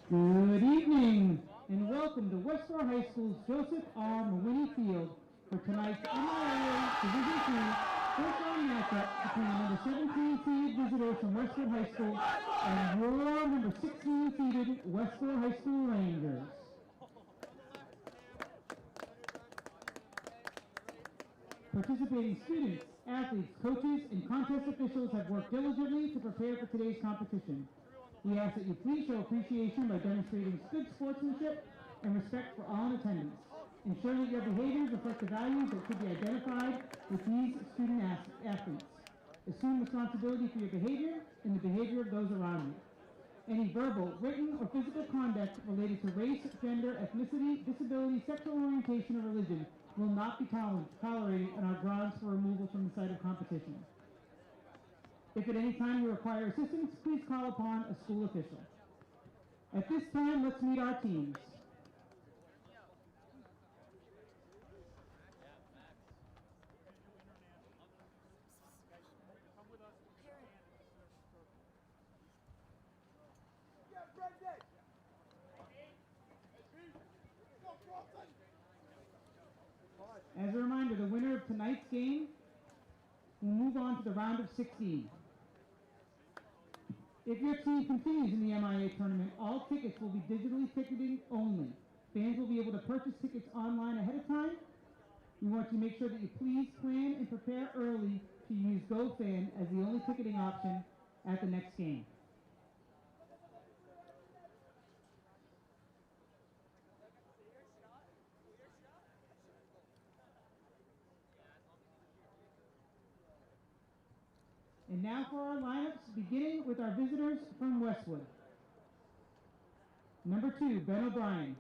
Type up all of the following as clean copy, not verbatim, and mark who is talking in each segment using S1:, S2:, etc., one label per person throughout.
S1: Good evening, and welcome to Westborough High School's Joseph R. Mewhiney Field for tonight's MIAA Division II first round matchup between the number 17 seeded visitors from Westwood High School and your number 16 seeded Westborough High School Rangers. Participating students, athletes, coaches, and contest officials have worked diligently to prepare for today's competition. We ask that you please show appreciation by demonstrating good sportsmanship and respect for all in attendance. Ensure that your behaviors reflect the values that should be identified with these student athletes. Assume responsibility for your behavior and the behavior of those around you. Any verbal, written, or physical conduct related to race, gender, ethnicity, disability, sexual orientation, or religion will not be tolerated and are grounds for removal from the site of competition. If at any time you require assistance, please call upon a school official. At this time, let's meet our teams. As a reminder, the winner of tonight's game will move on to the round of 16. If your team continues in the MIAA tournament, all tickets will be digitally ticketing only. Fans will be able to purchase tickets online ahead of time. We want to make sure that you please plan and prepare early to use GoFan as the only ticketing option at the next game. And now for our lineups, beginning with our visitors from Westwood. Number 2, Ben O'Brien.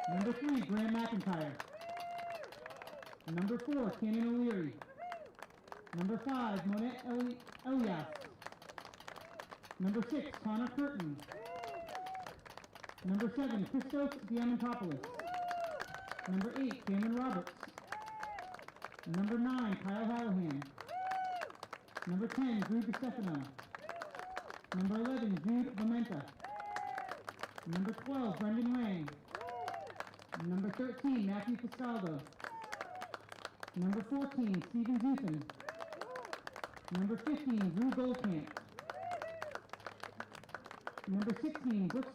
S1: Number 3, Graham McIntyre. Number 4, Cannon O'Leary. Number 5, Monette Elias. Number 6, Connor Curtin. Number 7, Christos Diamantopoulos. Number 8, Cameron Roberts. Number 9, Kyle Hallahan. Number 10, Drew DeStefano. Number 11, Jude Vamenta. Number 12, Brendan Wang. Number 13, Matthew Castaldo. Number 14, Stephen Zuthan. Number 15, Drew Goldcamp. Number 16, Brooks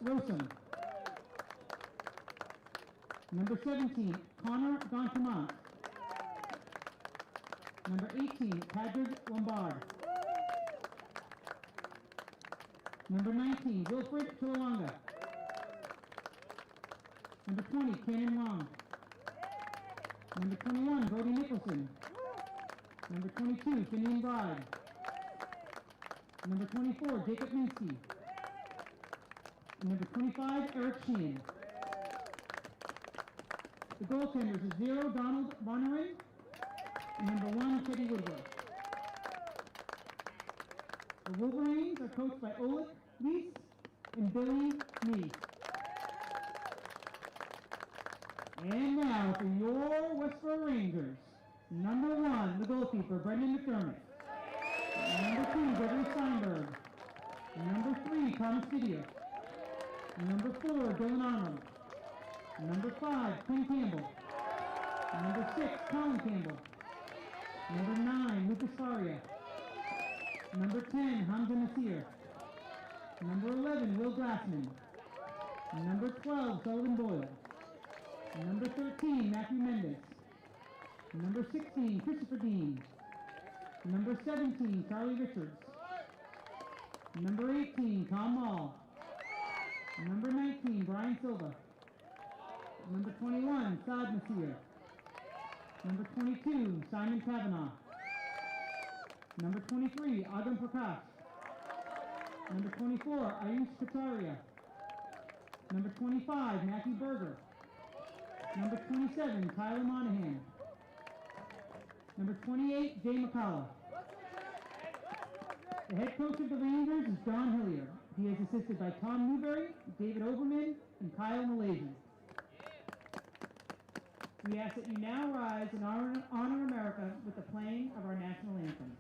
S1: Rossum. Number 17, Connor Gontamont. Number 18, Patrick Lombard. Number 19, Wilfred Chilawanga. Number 20, Cannon Long. Number 21, Brody Nicholson. Number 22, Finian Bride. Number 24, Jacob Minsky. Number 25, Eric Sheehan. The goaltenders are 0, Donald Bonnerin. And number 1, Teddy Woodward. The Wolverines are coached by Oleg Leese and Billy Meese. And now for your Westborough Rangers. Number 1, the goalkeeper, Brendan McDermott. Number 2, Gregory Steinberg. Number 3, Thomas Didier. Number 4, Dylan Arnold. Number 5, Ken Campbell. Number 6, Colin Campbell. Number 9, Lucas Faria. Number 10, Hamza Nasir. Number 11, Will Glassman. Number 12, Sullivan Boyle. Number 13, Matthew Mendes. Number 16, Christopher Dean. Number 17, Charlie Richards. Number 18, Tom Mall. Number 19, Brian Silva. Number 21, Saad Nasir. Number 22, Simon Kavanaugh. Number 23, Agam Prakash. Number 24, Ayush Kataria. Number 25, Matthew Berger. Number 27, Tyler Monahan. Number 28, Jay McCullough. The head coach of the Rangers is Don Hillier. He is assisted by Tom Newberry, David Overman, and Kyle Malaysian. We ask that you now rise and honor America with the playing of our national anthem.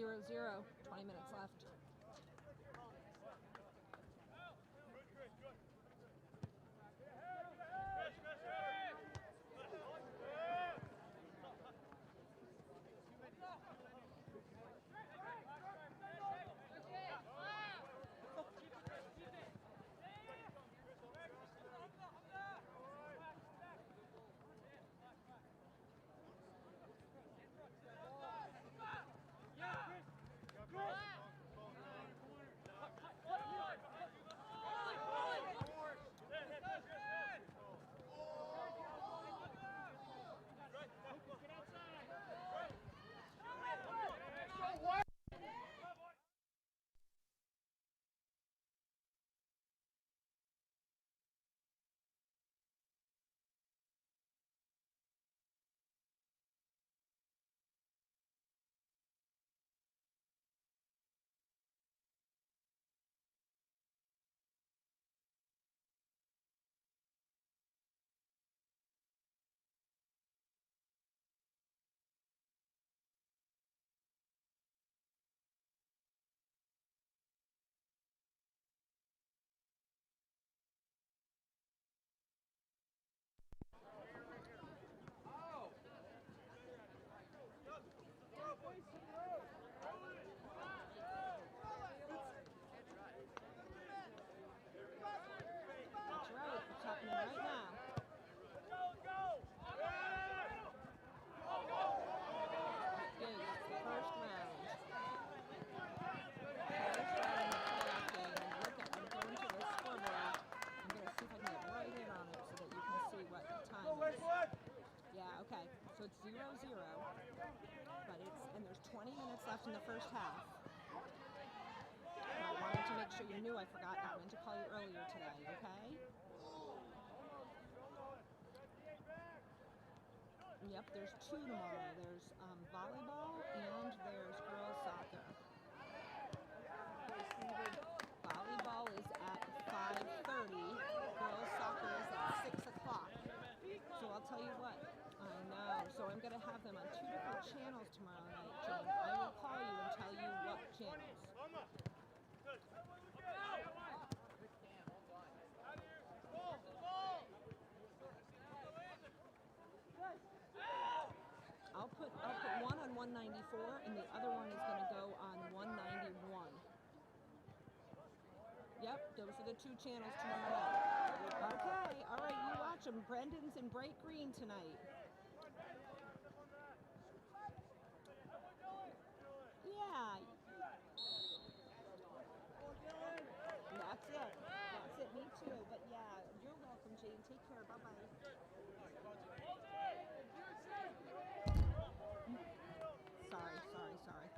S2: 0-0, 20 minutes left. So it's 0-0, and there's 20 minutes left in the first half. I wanted to make sure you knew I forgot. I meant to call you earlier today, okay? Yep, there's 2 tomorrow. There's volleyball and there's girls soccer. Volleyball is at 5:30. Girls soccer is at 6 o'clock. So I'll tell you what. I know. So I'm going to have them on 2 different channels tomorrow night, James. I will call you and tell you what channels. I'll put one on 194 and the other one is going to go on 191. Yep, those are the 2 channels tomorrow night. Okay, all right, you watch them. Brendan's in bright green tonight. Yeah. That's it. That's it. Me too. But yeah, you're welcome, Jane. Take care. Bye-bye. Sorry.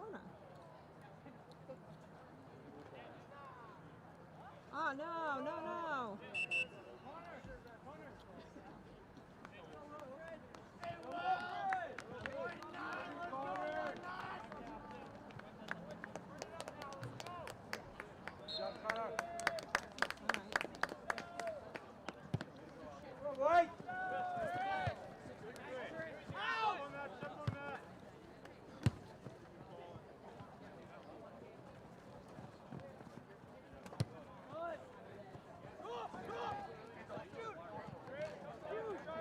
S2: corner. Oh, no, no, no.
S3: Right.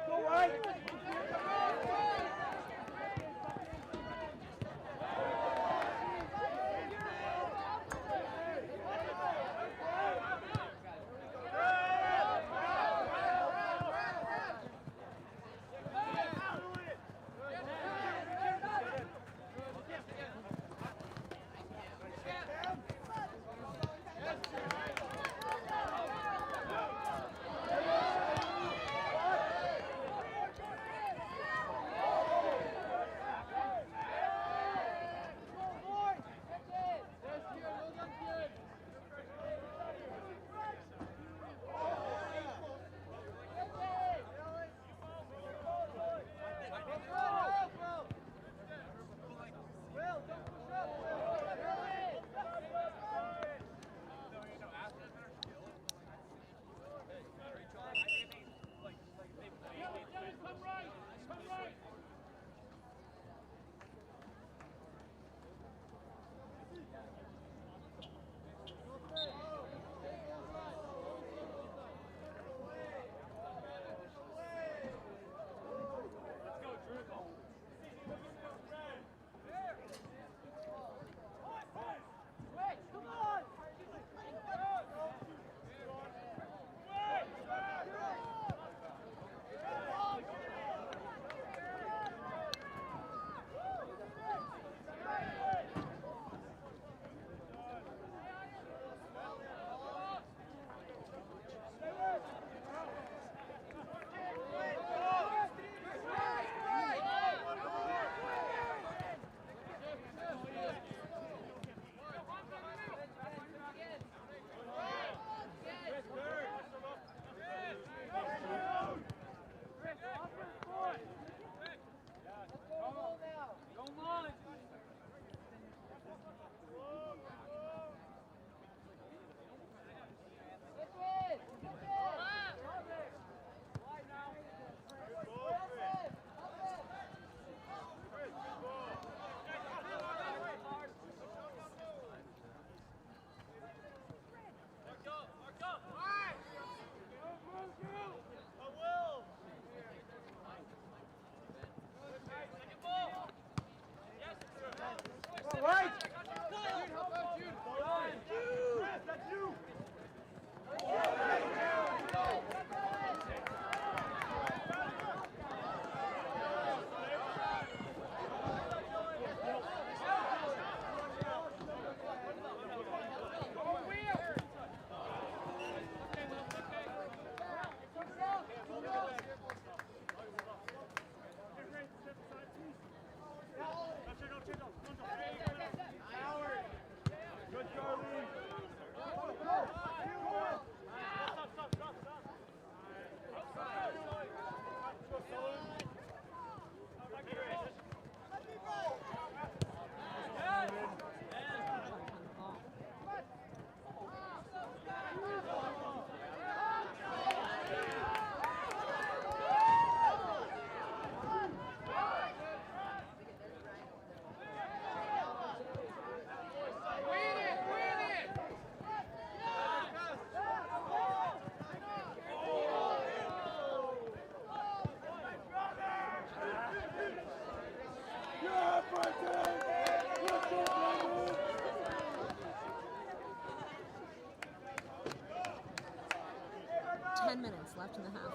S3: Go right. Right. That's you. Good, Charlie. Yeah, Brendan! Let's go, Brendan!
S2: 10 minutes left in the half.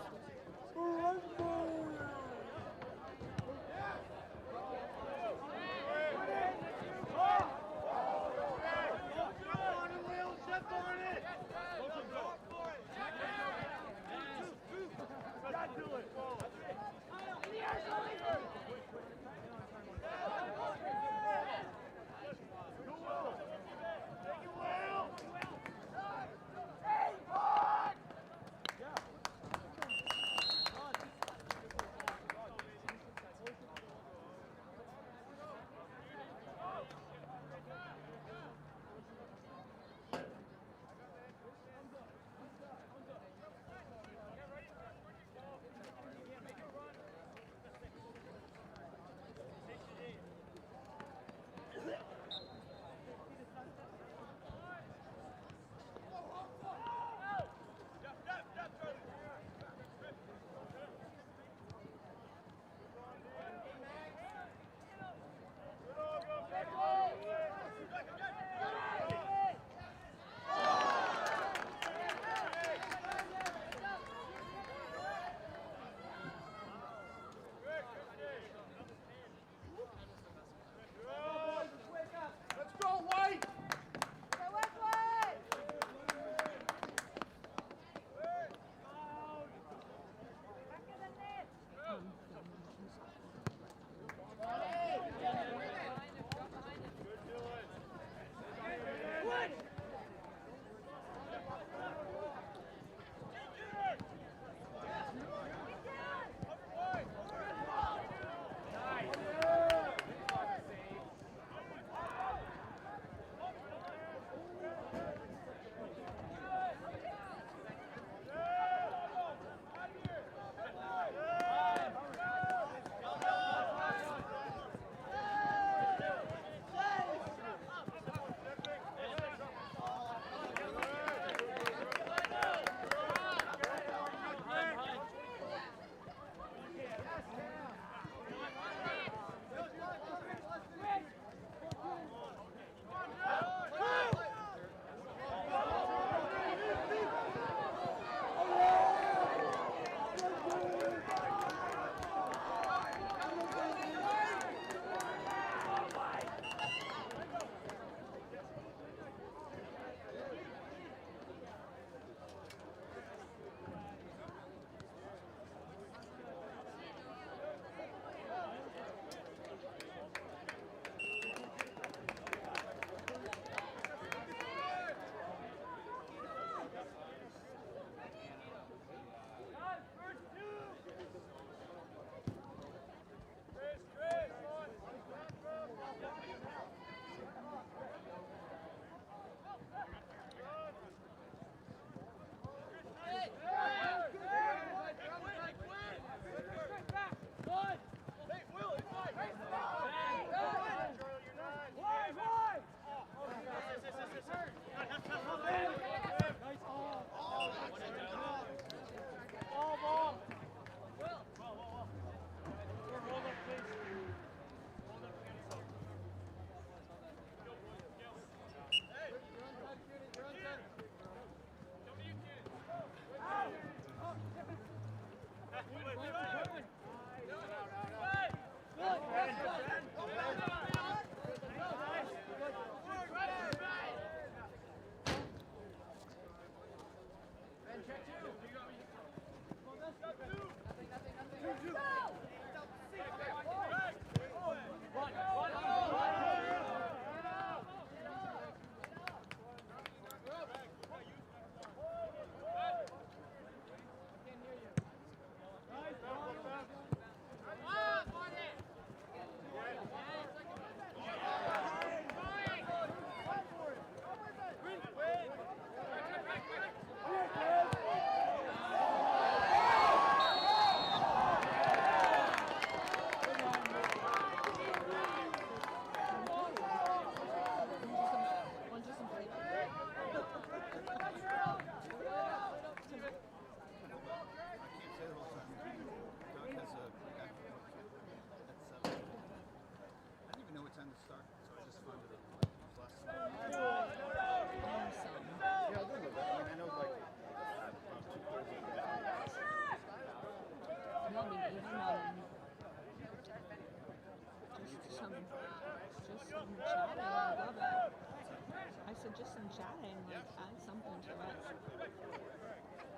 S2: just some chatting, like add something to it.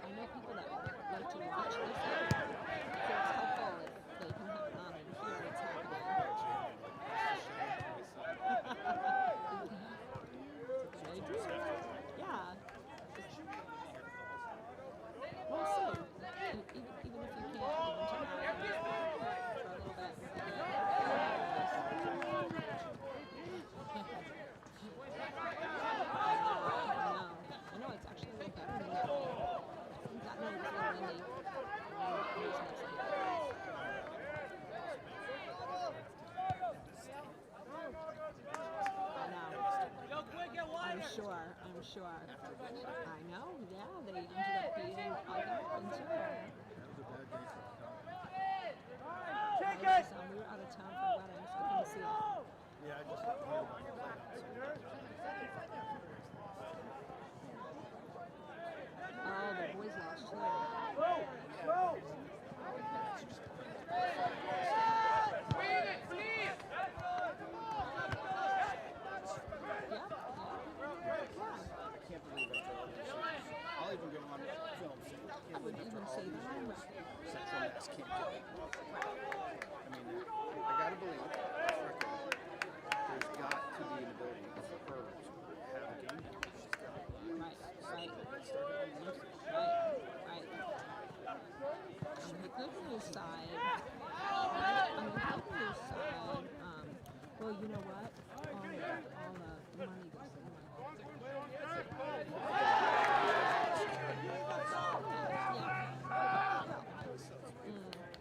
S2: I know people that like to watch this. So it's helpful if they can have it on and hear what's happening. Yeah. We'll see. Even if you can't, even to have it for a little bit. I know, it's actually a little better than that. That night was a little windy. I'm sure. I know, yeah, they ended up beating other until we were out of town for a wedding, so I couldn't see it.
S4: Yeah, I just heard about
S2: Oh, the boys lost too.
S4: I'll even go on film.
S2: I would even say that.
S4: Central Mass can't do it. I mean, I gotta believe, there's got to be an ability for her to have a game plan.
S2: Right. On the good news side, well, you know what? All the money goes in.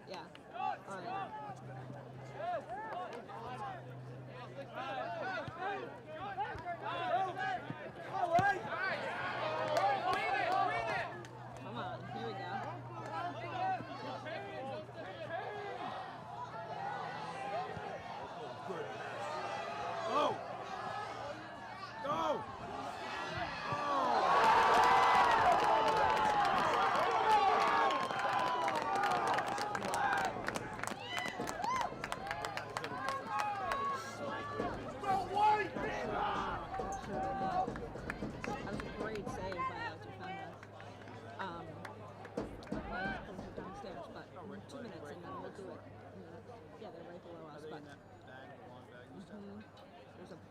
S2: Yeah. All right. Come on, here we go.
S4: Go! Go!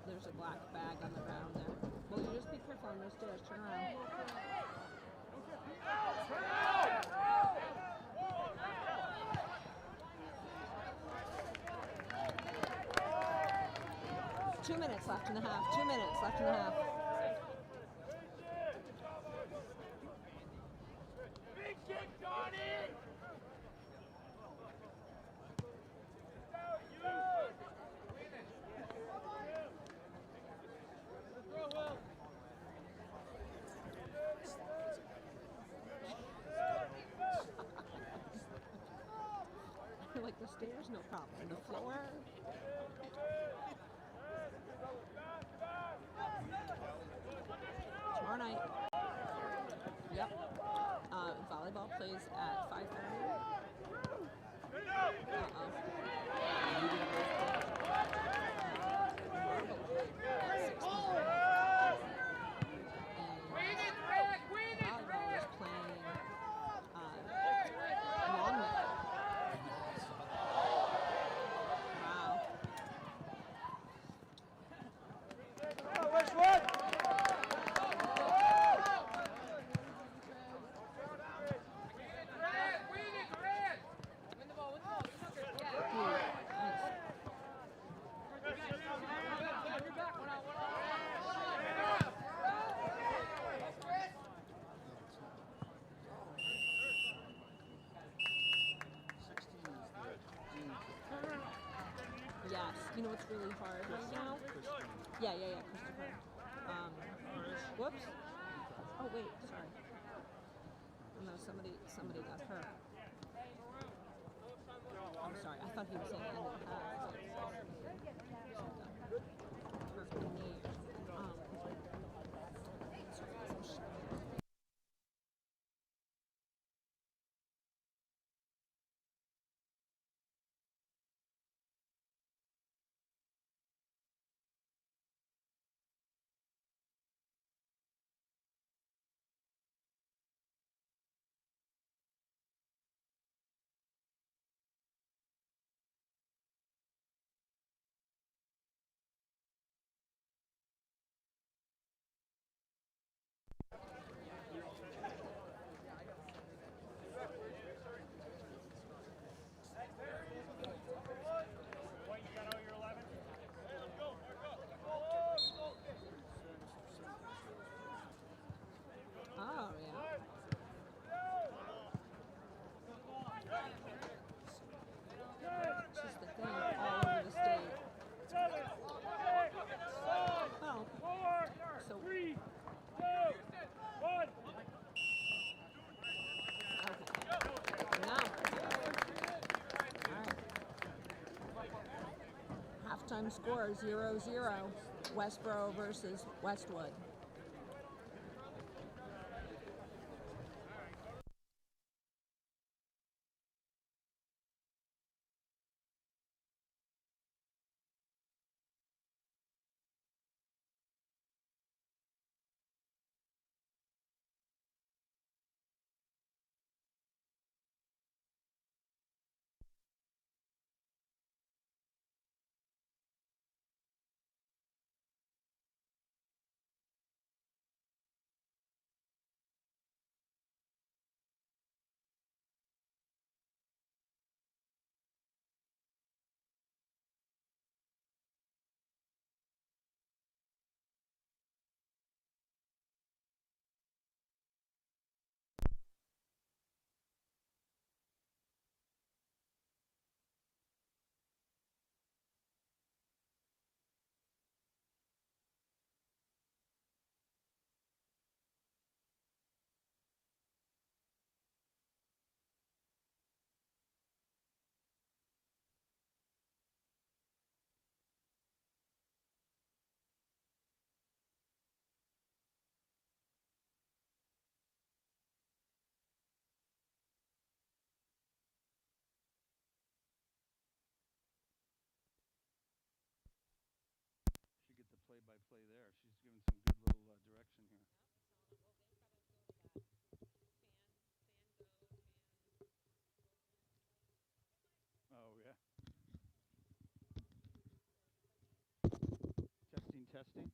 S2: There's a black bag on the ground there. Well, you just be careful on those stairs. Turn around. 2 minutes left in the half. 2 minutes left in the half.
S3: Big kick, Tourney!
S2: Like the stairs, no problem. The floor. Tomorrow night. Yep. Volleyball plays at 5:30.
S3: Westwood!
S2: Yes. You know what's really hard right now? Yeah, Christopher. Whoops. Oh wait, sorry. Oh no, somebody got hurt. I'm sorry. I thought he was saying end of the half. Hurt the knee. halftime score 0-0. Westborough versus Westwood.
S5: She get the play-by-play there. She's given some good little direction here. Oh yeah. Testing, testing.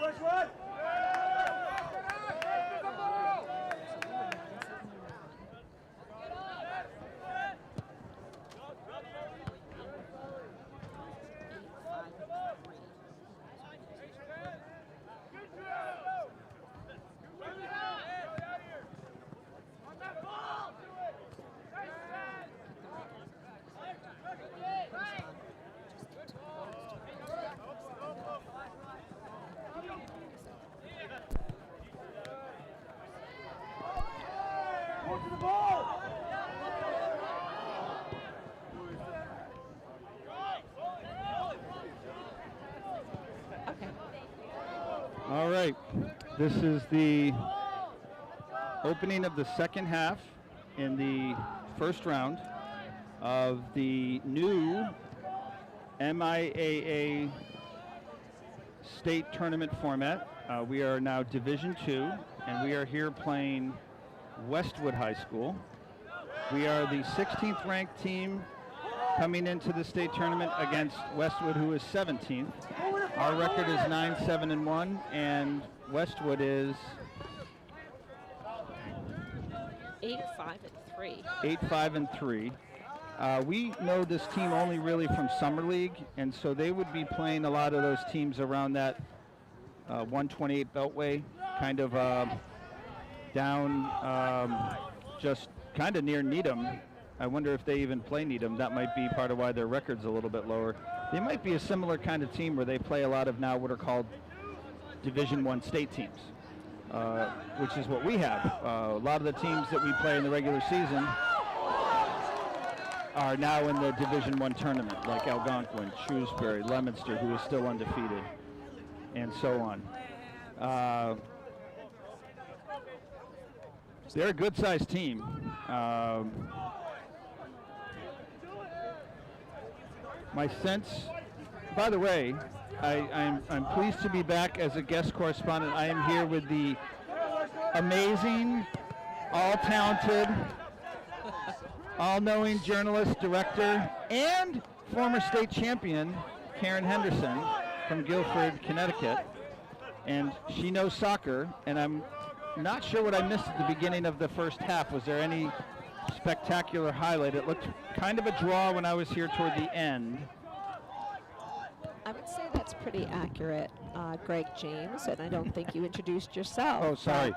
S3: Westwood! Go to the ball!
S2: Okay.
S5: All right. This is the opening of the second half in the first round of the new MIAA state tournament format. We are now Division II, and we are here playing Westwood High School. We are the 16th ranked team coming into the state tournament against Westwood, who is 17th. Our record is 9-7-1, and Westwood is
S2: 8-5-3.
S5: 8-5-3. We know this team only really from Summer League, and so they would be playing a lot of those teams around that 128 Beltway, kind of down just kind of near Needham. I wonder if they even play Needham. That might be part of why their record's a little bit lower. They might be a similar kind of team where they play a lot of now what are called Division I state teams, which is what we have. A lot of the teams that we play in the regular season are now in the Division I tournament, like Algonquin, Shrewsbury, Leominster, who is still undefeated, and so on. They're a good-sized team. My sense, by the way, I'm pleased to be back as a guest correspondent. I am here with the amazing, all-talented, all-knowing journalist, director, and former state champion, Karen Henderson from Guilford, Connecticut. And she knows soccer, and I'm not sure what I missed at the beginning of the first half. Was there any spectacular highlight? It looked kind of a draw when I was here toward the end.
S2: I would say that's pretty accurate, Greg James, and I don't think you introduced yourself.
S5: Oh, sorry.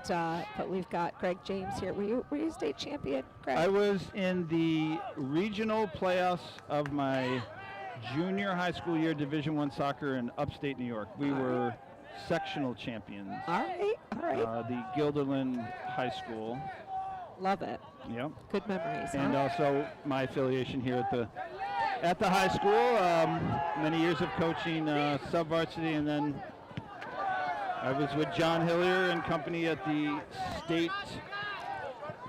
S2: But we've got Greg James here. Were you state champion, Greg?
S5: I was in the regional playoffs of my junior high school year, Division I soccer in upstate New York. We were sectional champions.
S2: All right.
S5: The Guilderland High School.
S2: Love it.
S5: Yep.
S2: Good memories.
S5: And
S2: huh?
S5: also my affiliation here at the high school. Many years of coaching sub-varsity, and then I was with John Hillier and company at the state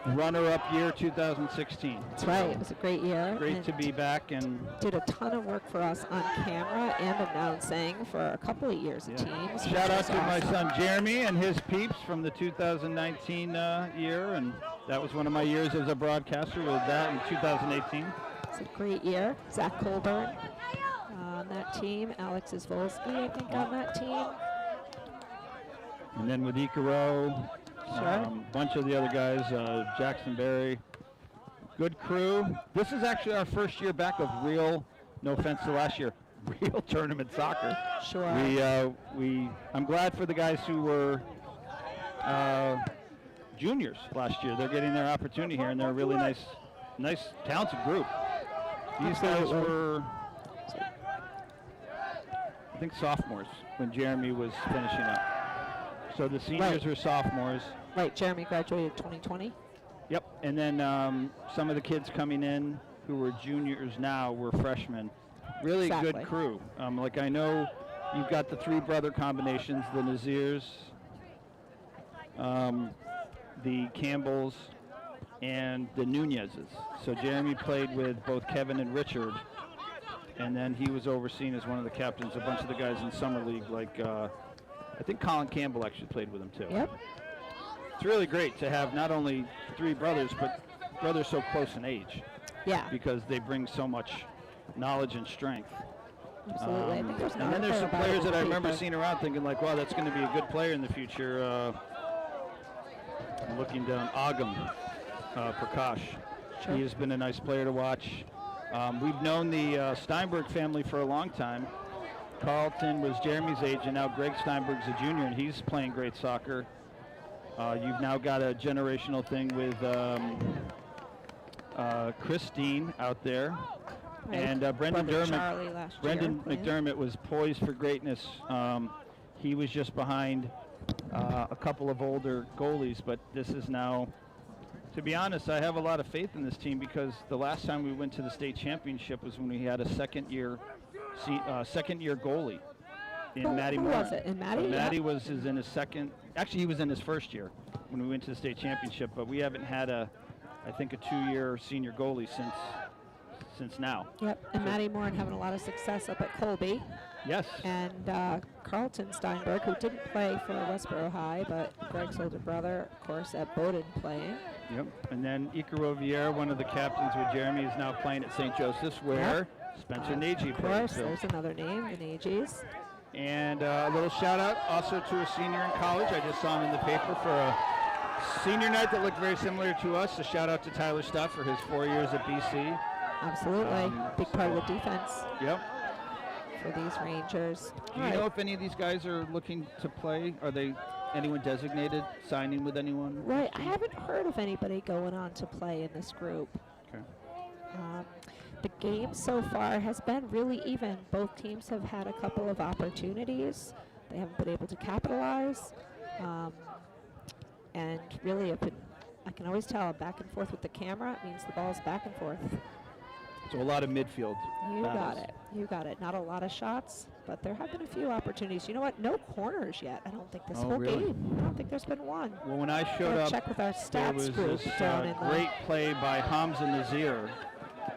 S5: runner-up year 2016.
S2: That's right. It was a great year.
S5: Great
S2: and
S5: to be back and
S2: did a ton of work for us on camera and announcing for a couple of years of teams.
S5: shout out to my son Jeremy and his peeps from the 2019 year, and that was one of my years as a broadcaster with that in 2018.
S2: It's a great year. Zach Colburn on that team. Alex Izvolsky, I think, on that team.
S5: And then with Icaro, bunch of the other guys, Jackson Berry. Good crew. This is actually our first year back of real, no offense to last year, real tournament soccer.
S2: Sure.
S5: I'm glad for the guys who were juniors last year. They're getting their opportunity here, and they're a really nice, talented group. These guys were, I think, sophomores when Jeremy was finishing up. So the seniors were sophomores.
S2: Right, Jeremy graduated 2020.
S5: Yep, and then some of the kids coming in who were juniors now were freshmen. Really good crew. Like I know you've got the three brother combinations, the Nazirs, the Campbells, and the Nunezes. So Jeremy played with both Kevin and Richard, and then he was overseen as one of the captains. A bunch of the guys in summer league, like I think Colin Campbell actually played with him too.
S2: Yep.
S5: It's really great to have not only three brothers, but brothers so close in age.
S2: Yeah.
S5: Because they bring so much knowledge and strength.
S2: Absolutely. I think there's
S5: and then there's some players that I remember seeing around thinking like, wow, that's going to be a good player in the future. I'm looking down, Agam Prakash.
S2: Sure.
S5: He has been a nice player to watch. We've known the Steinberg family for a long time. Carlton was Jeremy's age, and now Greg Steinberg's a junior, and he's playing great soccer. You've now got a generational thing with Christine out there.
S2: Right.
S5: And Brendan McDermott was poised for greatness. He was just behind a couple of older goalies, but this is now, to be honest, I have a lot of faith in this team because the last time we went to the state championship was when we had a second-year goalie in Matty Moore.
S2: Who was it? In Matty?
S5: Matty was in his second. Actually, he was in his first year when we went to the state championship, but we haven't had I think a 2-year senior goalie since now.
S2: Yep, and Matty Moore having a lot of success up at Colby.
S5: Yes.
S2: And Carlton Steinberg, who didn't play for Westborough High, but Greg's older brother, of course, at Bowdoin playing.
S5: Yep. And then Icaro Vieira, one of the captains with Jeremy, is now playing at St. Joseph's, where Spencer Nagy plays.
S2: Of course, there's another name, the Nagy's.
S5: And a little shout out also to a senior in college. I just saw him in the paper for a senior night that looked very similar to us. A shout out to Tyler Stuff for his 4 years at BC.
S2: Absolutely. Big part of the defense.
S5: Yep.
S2: For these Rangers.
S5: Do you know if any of these guys are looking to play? Are they anyone designated, signing with anyone?
S2: Right. I haven't heard of anybody going on to play in this group.
S5: Okay.
S2: The game so far has been really even. Both teams have had a couple of opportunities. They haven't been able to capitalize. And really, I can always tell back and forth with the camera. It means the ball's back and forth.
S5: So a lot of midfield.
S2: You got it. You got it. Not a lot of shots, but there have been a few opportunities. You know what? No corners yet. I don't think this whole game. I don't think there's been one.
S5: Well, when I showed up,
S2: check with our stats
S5: there was
S2: group
S5: this
S2: down in
S5: great play by Hamza Nazir,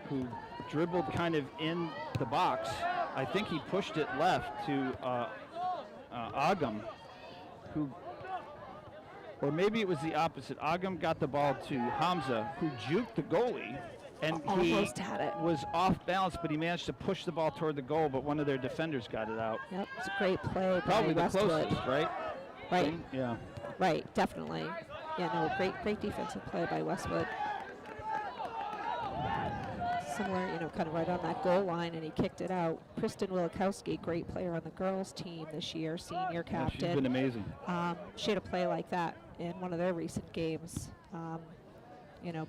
S5: who dribbled kind of in the box. I think he pushed it left to Agam, who, or maybe it was the opposite. Agam got the ball to Hamza, who juked the goalie. And he was off balance, but he managed to push the ball toward the goal, but one of their defenders got it out.
S2: Yep, it's a great play.
S5: Probably
S2: by
S5: the closest, right?
S2: Right.
S5: Yeah.
S2: Right, definitely. Yeah, no, great defensive play by Westwood. Similar, kind of right on that goal line, and he kicked it out. Kristen Wilikowski, great player on the girls' team this year, senior captain.
S5: Yeah, she's been amazing.
S2: She had a play like that in one of their recent games.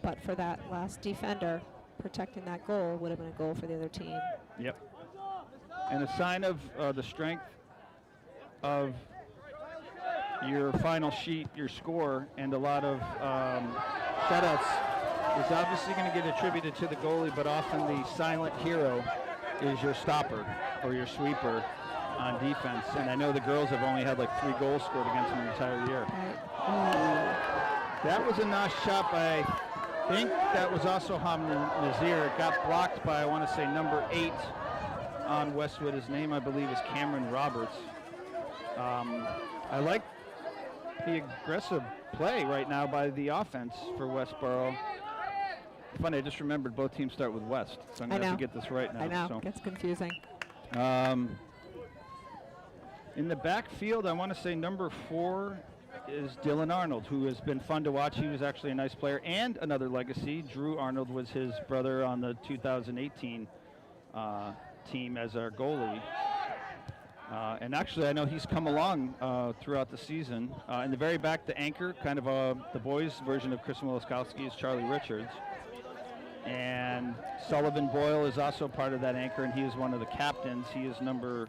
S2: But for that last defender, protecting that goal would have been a goal for the other team.
S5: Yep. And a sign of the strength of your final sheet, your score, and a lot of shutouts is obviously going to get attributed to the goalie, but often the silent hero is your stopper or your sweeper on defense. And I know the girls have only had like 3 goals scored against them the entire year.
S2: Right.
S5: That was a nice shot by, I think that was also Hamdan Nazir. It got blocked by, I want to say, number 8 on Westwood. His name, I believe, is Cameron Roberts. I like the aggressive play right now by the offense for Westborough. Funny, I just remembered both teams start with West, so I'm going to have to get this right now.
S2: I know,
S5: so.
S2: gets confusing.
S5: In the backfield, I want to say number 4 is Dylan Arnold, who has been fun to watch. He was actually a nice player. And another legacy, Drew Arnold was his brother on the 2018 team as our goalie. And actually, I know he's come along throughout the season. In the very back, the anchor, kind of the boys' version of Chris Woloskowski, is Charlie Richards. And Sullivan Boyle is also part of that anchor, and he is one of the captains. He is number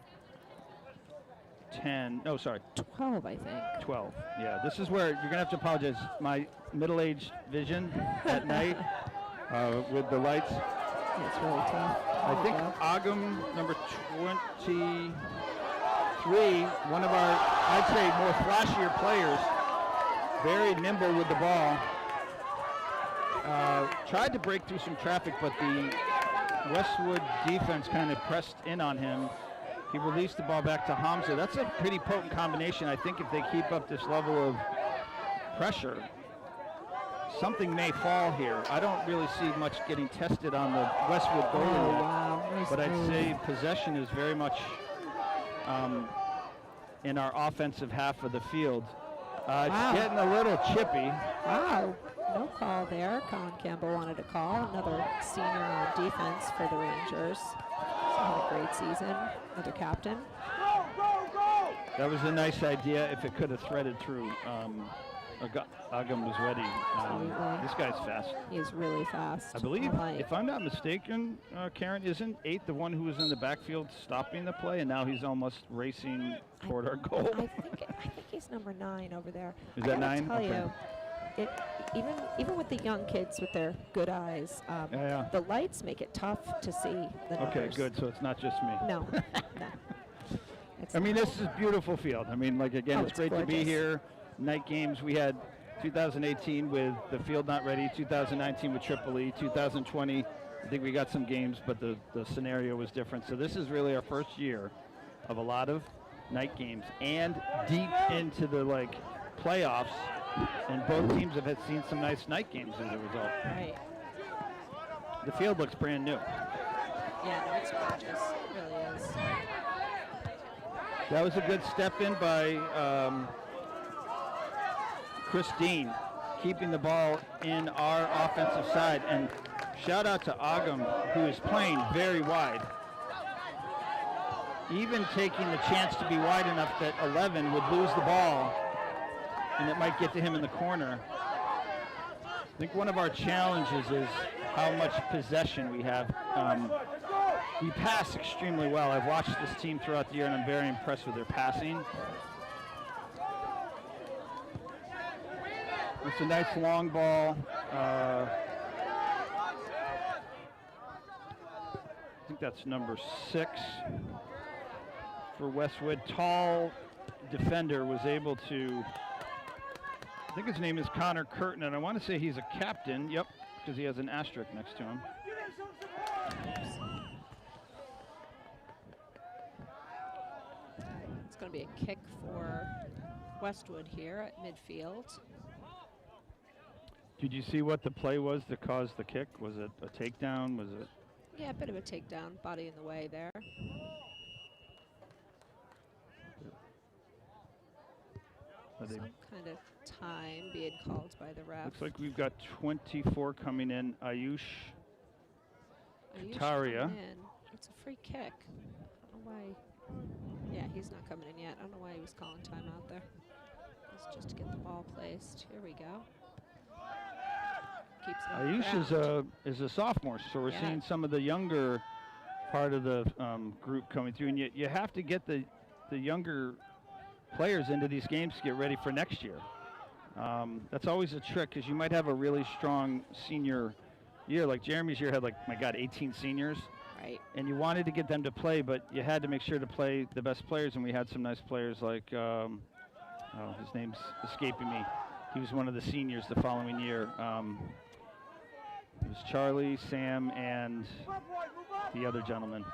S5: 10. No, sorry.
S2: 12, I think.
S5: 12. Yeah, this is where you're going to have to apologize. My middle-aged vision at night with the lights.
S2: It's really tough.
S5: I think Agam, number 23, one of our, I'd say, more flashier players, very nimble with the ball. Tried to break through some traffic, but the Westwood defense kind of pressed in on him. He released the ball back to Hamza. That's a pretty potent combination. I think if they keep up this level of pressure, something may fall here. I don't really see much getting tested on the Westwood goalie yet,
S2: Nice
S5: but I'd
S2: move.
S5: say possession is very much in our offensive half of the field. It's getting a little chippy.
S2: Wow, no call there. Colin Campbell wanted a call. Another senior on defense for the Rangers. He's had a great season. Another captain.
S5: That was a nice idea if it could have threaded through. Agam was ready.
S2: Absolutely.
S5: This guy's fast.
S2: He is really fast.
S5: I believe,
S2: Like,
S5: if I'm not mistaken, Karen, isn't 8 the one who was in the backfield stopping the play, and now he's almost racing toward our goal?
S2: I think he's number 9 over there.
S5: Is
S2: I
S5: that
S2: gotta
S5: 9?
S2: Tell
S5: Okay.
S2: you, even with the young kids with their good eyes,
S5: Yeah.
S2: the lights make it tough to see the numbers.
S5: Okay, good. So it's not just me.
S2: No, no. It's
S5: I mean,
S2: not.
S5: this is beautiful field. I mean, like, again,
S2: Oh,
S5: it's
S2: it's
S5: great to be
S2: gorgeous.
S5: here. Night games, we had 2018 with the field not ready, 2019 with Tripoli, 2020, I think we got some games, but the scenario was different. So this is really our first year of a lot of night games and deep into the, like, playoffs, and both teams have had seen some nice night games as a result.
S2: Right.
S5: The field looks brand new.
S2: Yeah, no, it's gorgeous. It really is.
S5: That was a good step in by Chris Dean, keeping the ball in our offensive side. And shout out to Agam, who is playing very wide. Even taking the chance to be wide enough that 11 would lose the ball, and it might get to him in the corner. I think one of our challenges is how much possession we have. We pass extremely well. I've watched this team throughout the year, and I'm very impressed with their passing. It's a nice long ball. I think that's number 6 for Westwood. Tall defender was able to, I think his name is Connor Curtin, and I want to say he's a captain. Yep, because he has an asterisk next to him.
S2: It's going to be a kick for Westwood here at midfield.
S5: Did you see what the play was that caused the kick? Was it a takedown? Was it?
S2: Yeah, a bit of a takedown, body in the way there. Some kind of time being called by the ref.
S5: Looks like we've got 24 coming in. Ayush
S2: Ayush
S5: Kataria.
S2: coming in. It's a free kick. I don't know why. Yeah, he's not coming in yet. I don't know why he was calling timeout there. It's just to get the ball placed. Here we go. Keeps it on the
S5: Ayush
S2: ground.
S5: is a sophomore, so we're
S2: Yeah.
S5: seeing some of the younger part of the group coming through, and you have to get the younger players into these games to get ready for next year. That's always a trick, because you might have a really strong senior year. Like Jeremy's year had, like, my God, 18 seniors.
S2: Right.
S5: And you wanted to get them to play, but you had to make sure to play the best players, and we had some nice players like, his name's escaping me. he was one of the seniors the following year. It was Charlie, Sam, and the other gentleman.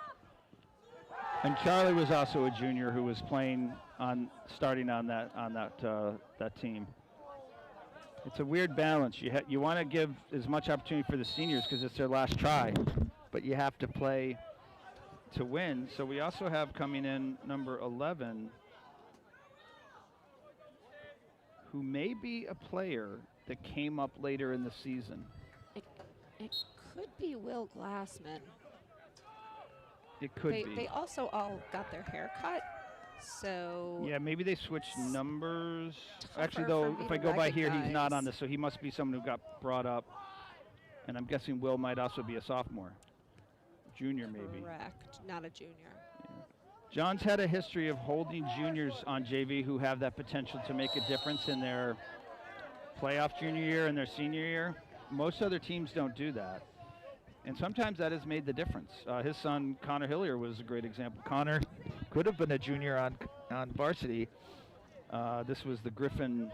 S5: And Charlie was also a junior who was starting on that team. It's a weird balance. You want to give as much opportunity for the seniors because it's their last try, but you have to play to win. So we also have coming in number 11, who may be a player that came up later in the season.
S2: It could be Will Glassman.
S5: It could be.
S2: They also all got their hair cut, so.
S5: Yeah, maybe they switched numbers.
S2: Tougher
S5: Actually, though,
S2: for me
S5: if I
S2: to
S5: go by here, he's not on
S2: recognize.
S5: this, so he must be someone who got brought up. And I'm guessing Will might also be a sophomore. Junior, maybe.
S2: Correct, not a junior.
S5: John's had a history of holding juniors on JV who have that potential to make a difference in their playoff junior year and their senior year. Most other teams don't do that. And sometimes that has made the difference. His son, Connor Hillier, was a great example. Connor could have been a junior on varsity. This was the Griffin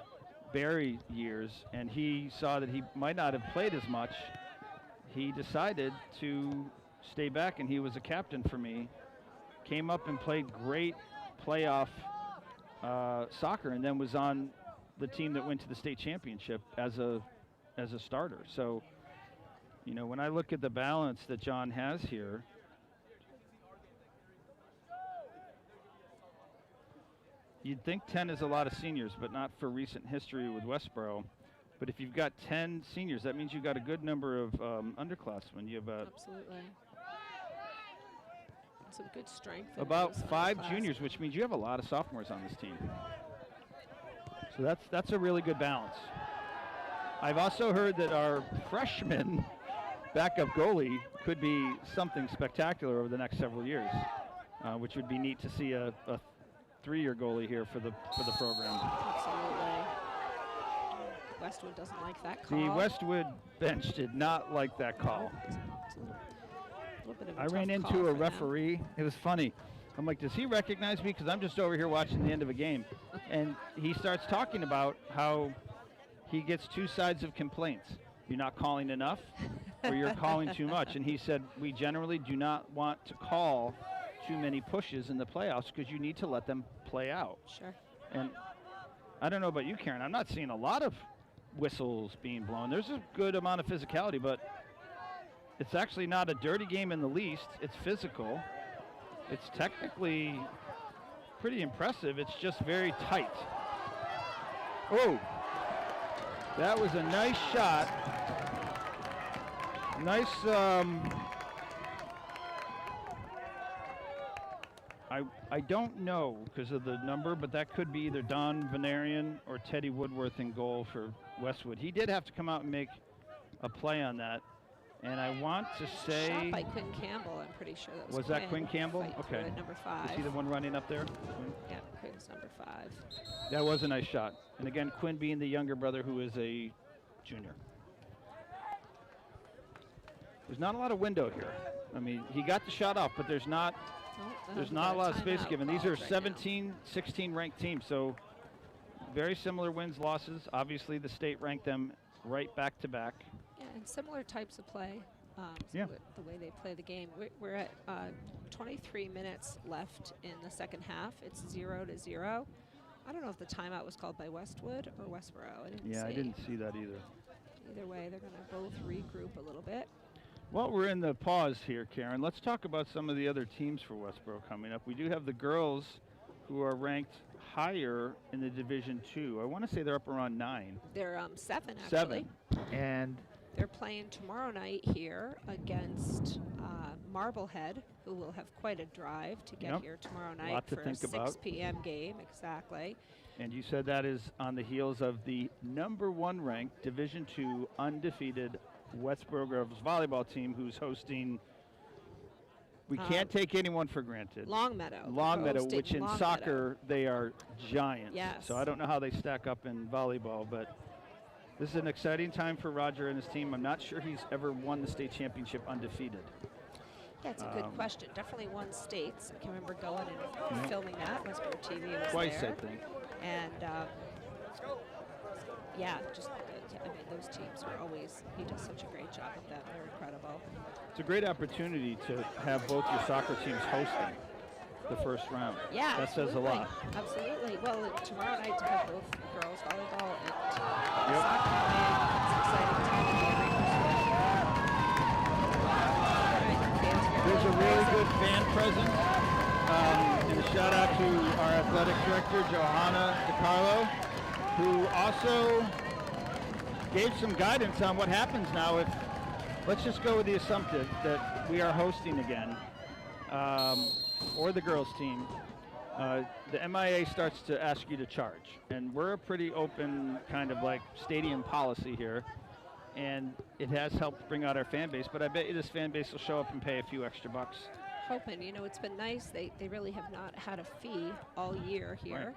S5: Barry years, and he saw that he might not have played as much. He decided to stay back, and he was a captain for me. Came up and played great playoff soccer, and then was on the team that went to the state championship as a starter. So, you know, when I look at the balance that John has here, you'd think 10 is a lot of seniors, but not for recent history with Westborough. But if you've got 10 seniors, that means you've got a good number of underclassmen. You have
S2: Absolutely. Some good strength. in
S5: about
S2: those
S5: 5
S2: underclassmen.
S5: juniors, which means you have a lot of sophomores on this team. So that's a really good balance. I've also heard that our freshman backup goalie could be something spectacular over the next several years, which would be neat to see a 3-year goalie here for the program.
S2: Absolutely. Westwood doesn't like that call.
S5: The Westwood bench did not like that call.
S2: It's a little bit of a
S5: I
S2: tough
S5: ran
S2: call
S5: into
S2: for
S5: a
S2: them.
S5: referee. It was funny. I'm like, does he recognize me? Because I'm just over here watching the end of a game. And he starts talking about how he gets 2 sides of complaints. You're not calling enough, or you're calling too much. And he said, we generally do not want to call too many pushes in the playoffs because you need to let them play out.
S2: Sure.
S5: And I don't know about you, Karen. I'm not seeing a lot of whistles being blown. There's a good amount of physicality, but it's actually not a dirty game in the least. It's physical. It's technically pretty impressive. It's just very tight. Oh, that was a nice shot. Nice. I don't know because of the number, but that could be either Don Venarian or Teddy Woodworth in goal for Westwood. He did have to come out and make a play on that. And I want to say...
S2: Shot by Quinn Campbell, I'm pretty sure that was
S5: Was that Quinn Campbell?
S2: Fight through
S5: Okay.
S2: it, number 5.
S5: Is he the one running up there?
S2: Yeah, Quinn's number 5.
S5: That was a nice shot. And again, Quinn being the younger brother who is a junior. There's not a lot of window here. I mean, he got the shot off, but there's not a lot of space given. These are 17, 16 ranked teams, so very similar wins, losses. Obviously, the state ranked them right back to back.
S2: Yeah, and similar types of play.
S5: Yeah.
S2: The way they play the game. We're at 23 minutes left in the second half. It's 0-0. I don't know if the timeout was called by Westwood or Westborough.
S5: I didn't see that either.
S2: Either way, they're going to both regroup a little bit.
S5: Well, we're in the pause here, Karen. Let's talk about some of the other teams for Westborough coming up. We do have the girls who are ranked higher in the Division II. I want to say they're up around 9.
S2: They're 7, actually.
S5: 7. And
S2: they're playing tomorrow night here against Marblehead, who will have quite a drive to get here tomorrow night
S5: Lot to
S2: for
S5: think
S2: a 6
S5: about.
S2: p.m. game. Exactly.
S5: And you said that is on the heels of the number 1 ranked Division II undefeated Westborough Girls volleyball team who's hosting, we can't take anyone for granted.
S2: Longmeadow.
S5: Longmeadow,
S2: Hosting
S5: which in
S2: Longmeadow.
S5: soccer, they are giants.
S2: Yes.
S5: So I don't know how they stack up in volleyball, but this is an exciting time for Roger and his team. I'm not sure he's ever won the state championship undefeated.
S2: Yeah, it's a good question. Definitely won states. I can remember going and filming that. Westborough TV was
S5: Twice,
S2: there.
S5: I think.
S2: And yeah, just I mean, those teams are always. He does such a great job of that. They're incredible.
S5: It's a great opportunity to have both your soccer teams hosting the first round.
S2: Yeah,
S5: that says a lot.
S2: Absolutely. Well, tomorrow night to have both girls volleyball and
S5: Yep.
S2: soccer playing. It's exciting time to be
S5: There's a really good fan presence, and a shout out to our athletic director, Johanna DiCarlo, who also gave some guidance on what happens now if, let's just go with the assumptive that we are hosting again, or the girls team. The MIAA starts to ask you to charge, and we're a pretty open kind of like stadium policy here. And it has helped bring out our fan base, but I bet you this fan base will show up and pay a few extra bucks.
S2: Hoping, you know, it's been nice. They really have not had a fee all year here.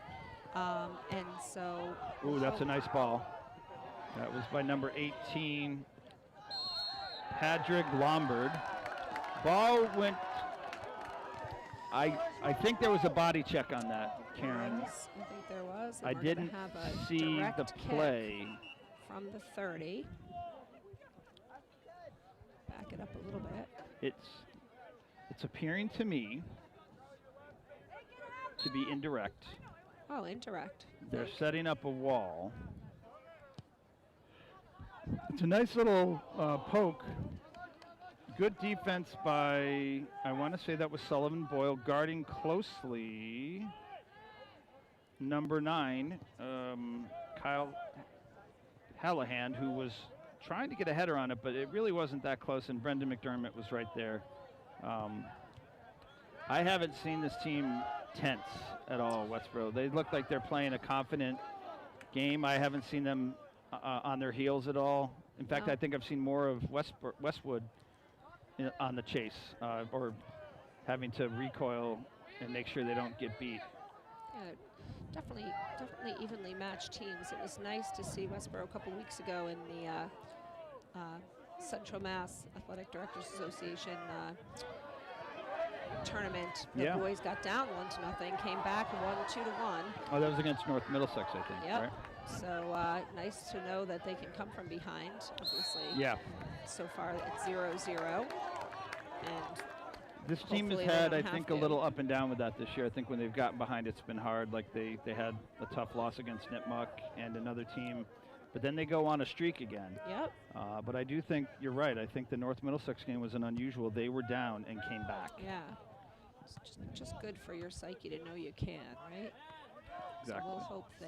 S2: Right. And so.
S5: Ooh, that's a nice ball. That was by number 18, Patrick Lombard. Ball went, I think there was a body check on that, Karen.
S2: Yes, I think there was.
S5: I didn't see the play.
S2: From the 30. Back it up a little bit.
S5: It's appearing to me to be indirect.
S2: Oh, indirect.
S5: They're setting up a wall. It's a nice little poke. Good defense by, I want to say that was Sullivan Boyle, guarding closely number 9, Kyle Hallahan, who was trying to get a header on it, but it really wasn't that close, and Brendan McDermott was right there. I haven't seen this team tense at all, Westborough. They look like they're playing a confident game. I haven't seen them on their heels at all. In fact, I think I've seen more of Westwood on the chase, or having to recoil and make sure they don't get beat.
S2: Yeah, definitely evenly matched teams. It was nice to see Westborough a couple weeks ago in the Central Mass Athletic Directors Association tournament. The boys got down 1-0, came back and won 2-1.
S5: Oh, that was against North Middlesex, I think.
S2: Yep.
S5: Right?
S2: So nice to know that they can come from behind. Obviously.
S5: Yeah.
S2: So far it's 0-0, and
S5: this team has had, I think, a little up and down with that this year. I think when they've gotten behind, it's been hard. Like they had a tough loss against Nipmuc and another team, but then they go on a streak again.
S2: Yep.
S5: But I do think you're right. I think the North Middlesex game was an unusual. They were down and came back.
S2: Yeah. It's just good for your psyche to know you can, right?
S5: Exactly.
S2: So we'll hope they.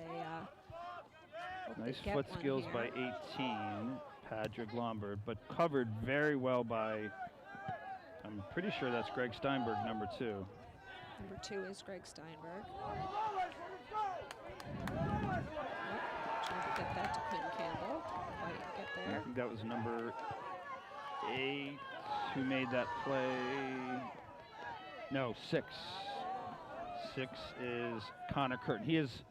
S5: Nice foot skills by 18, Patrick Lombard, but covered very well by, I'm pretty sure that's Greg Steinberg, number 2.
S2: Number 2 is Greg Steinberg. Trying to get that to Quinn Campbell. Quite get there.
S5: I think that was number 8 who made that play. No, 6. 6 is Connor Curtin. He is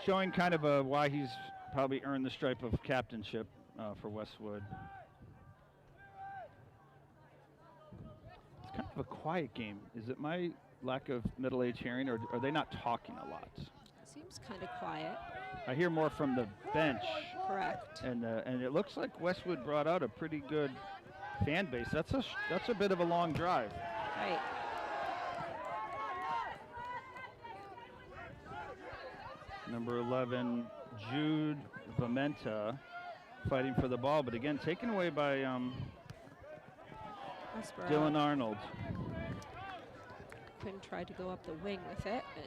S5: showing kind of why he's probably earned the stripe of captainship for Westwood. It's kind of a quiet game. Is it my lack of middle-aged hearing, or are they not talking a lot?
S2: It seems kind of quiet.
S5: I hear more from the bench.
S2: Correct.
S5: And it looks like Westwood brought out a pretty good fan base. That's a bit of a long drive.
S2: Right.
S5: Number 11, Jude Vamenta, fighting for the ball, but again taken away by Dylan Arnold.
S2: Quinn tried to go up the wing with it, and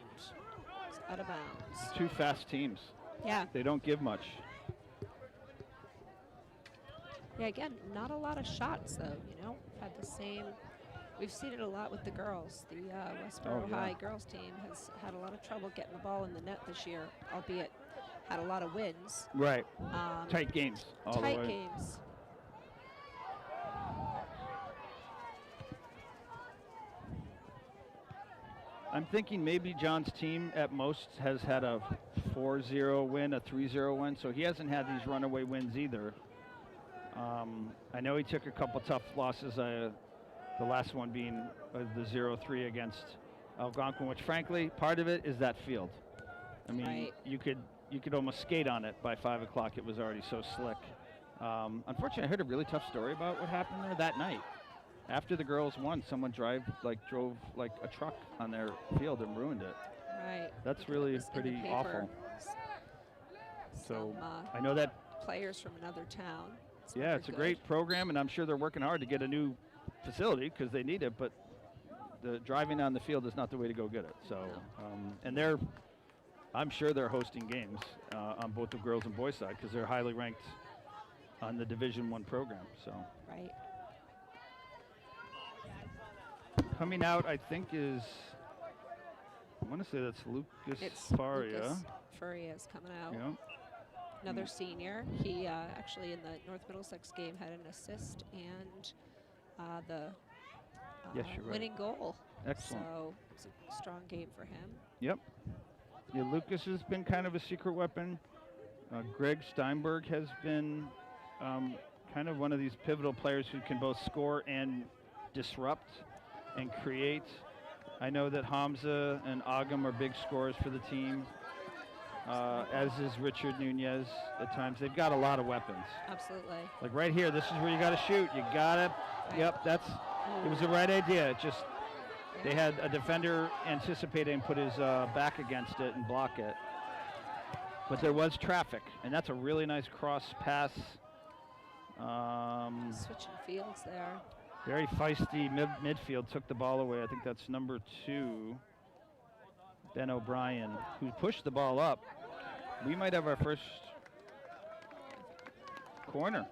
S2: it's out of bounds.
S5: 2 fast teams.
S2: Yeah.
S5: They don't give much.
S2: Yeah, again, not a lot of shots, though, you know. Had the same. We've seen it a lot with the girls. The Westborough High girls team has had a lot of trouble getting the ball in the net this year, albeit had a lot of wins.
S5: Right. Tight games.
S2: Tight games.
S5: I'm thinking maybe John's team at most has had a 4-0 win, a 3-0 win, so he hasn't had these runaway wins either. I know he took a couple tough losses. The last one being the 0-3 against Algonquin, which frankly, part of it is that field. I mean, you could you could almost skate on it by 5 o'clock. It was already so slick. Unfortunately, I heard a really tough story about what happened there that night. After the girls won, someone drove like a truck on their field and ruined it.
S2: Right.
S5: That's really pretty awful. So I know that
S2: players from another town.
S5: Yeah, it's a great program, and I'm sure they're working hard to get a new facility because they need it. But the driving on the field is not the way to go get it. So, and I'm sure they're hosting games on both the girls and boys side because they're highly ranked on the Division I program. So.
S2: Right.
S5: Coming out, I think, is, I want to say that's Lucas Faria.
S2: Lucas Faria is coming out.
S5: Yeah.
S2: Another senior. He actually in the North Middlesex game had an assist and the
S5: yes, you're right.
S2: winning goal.
S5: Excellent.
S2: So it's a strong game for him.
S5: Yep. Yeah, Lucas has been kind of a secret weapon. Greg Steinberg has been kind of one of these pivotal players who can both score and disrupt and create. I know that Hamza and Agam are big scorers for the team, as is Richard Nunez at times. They've got a lot of weapons.
S2: Absolutely.
S5: Like right here, this is where you got to shoot. You got to, yep, it was the right idea. It just, they had a defender anticipate and put his back against it and block it. But there was traffic, and that's a really nice cross pass.
S2: Switching fields there.
S5: Very feisty midfield, took the ball away. I think that's number 2, Ben O'Brien, who pushed the ball up. We might have our first corner.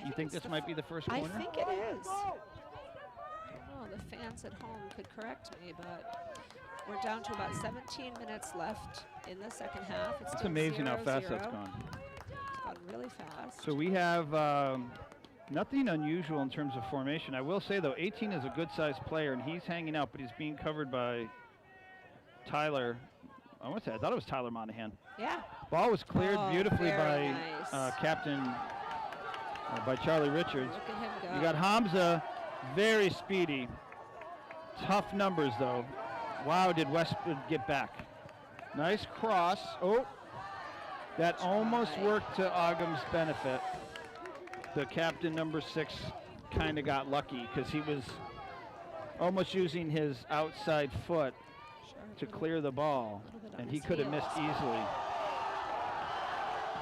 S5: You think this might be the first corner?
S2: I think it is. Oh, the fans at home could correct me, but we're down to about 17 minutes left in the second half. It's
S5: amazing how fast
S2: 0-0.
S5: that's gone.
S2: It's gone really fast.
S5: So we have nothing unusual in terms of formation. I will say, though, 18 is a good-sized player, and he's hanging out, but he's being covered by Tyler. I thought it was Tyler Monahan.
S2: Yeah.
S5: Ball was cleared beautifully by
S2: nice.
S5: Captain, by Charlie Richards.
S2: Look at him go.
S5: You got Hamza, very speedy. Tough numbers, though. Wow, did Westwood get back. Nice cross. Oh, that almost worked to Agam's benefit. The captain, number 6, kind of got lucky because he was almost using his outside foot to clear the ball, and he could have missed easily.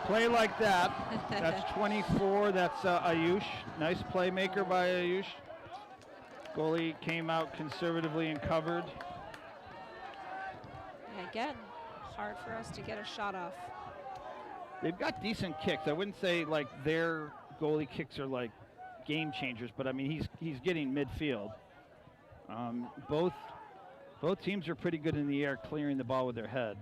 S5: Play like that. That's 24. That's Ayush. Nice playmaker by Ayush. Goalie came out conservatively and covered.
S2: Again, hard for us to get a shot off.
S5: They've got decent kicks. I wouldn't say like their goalie kicks are like game changers, but I mean he's getting midfield. Both teams are pretty good in the air, clearing the ball with their head.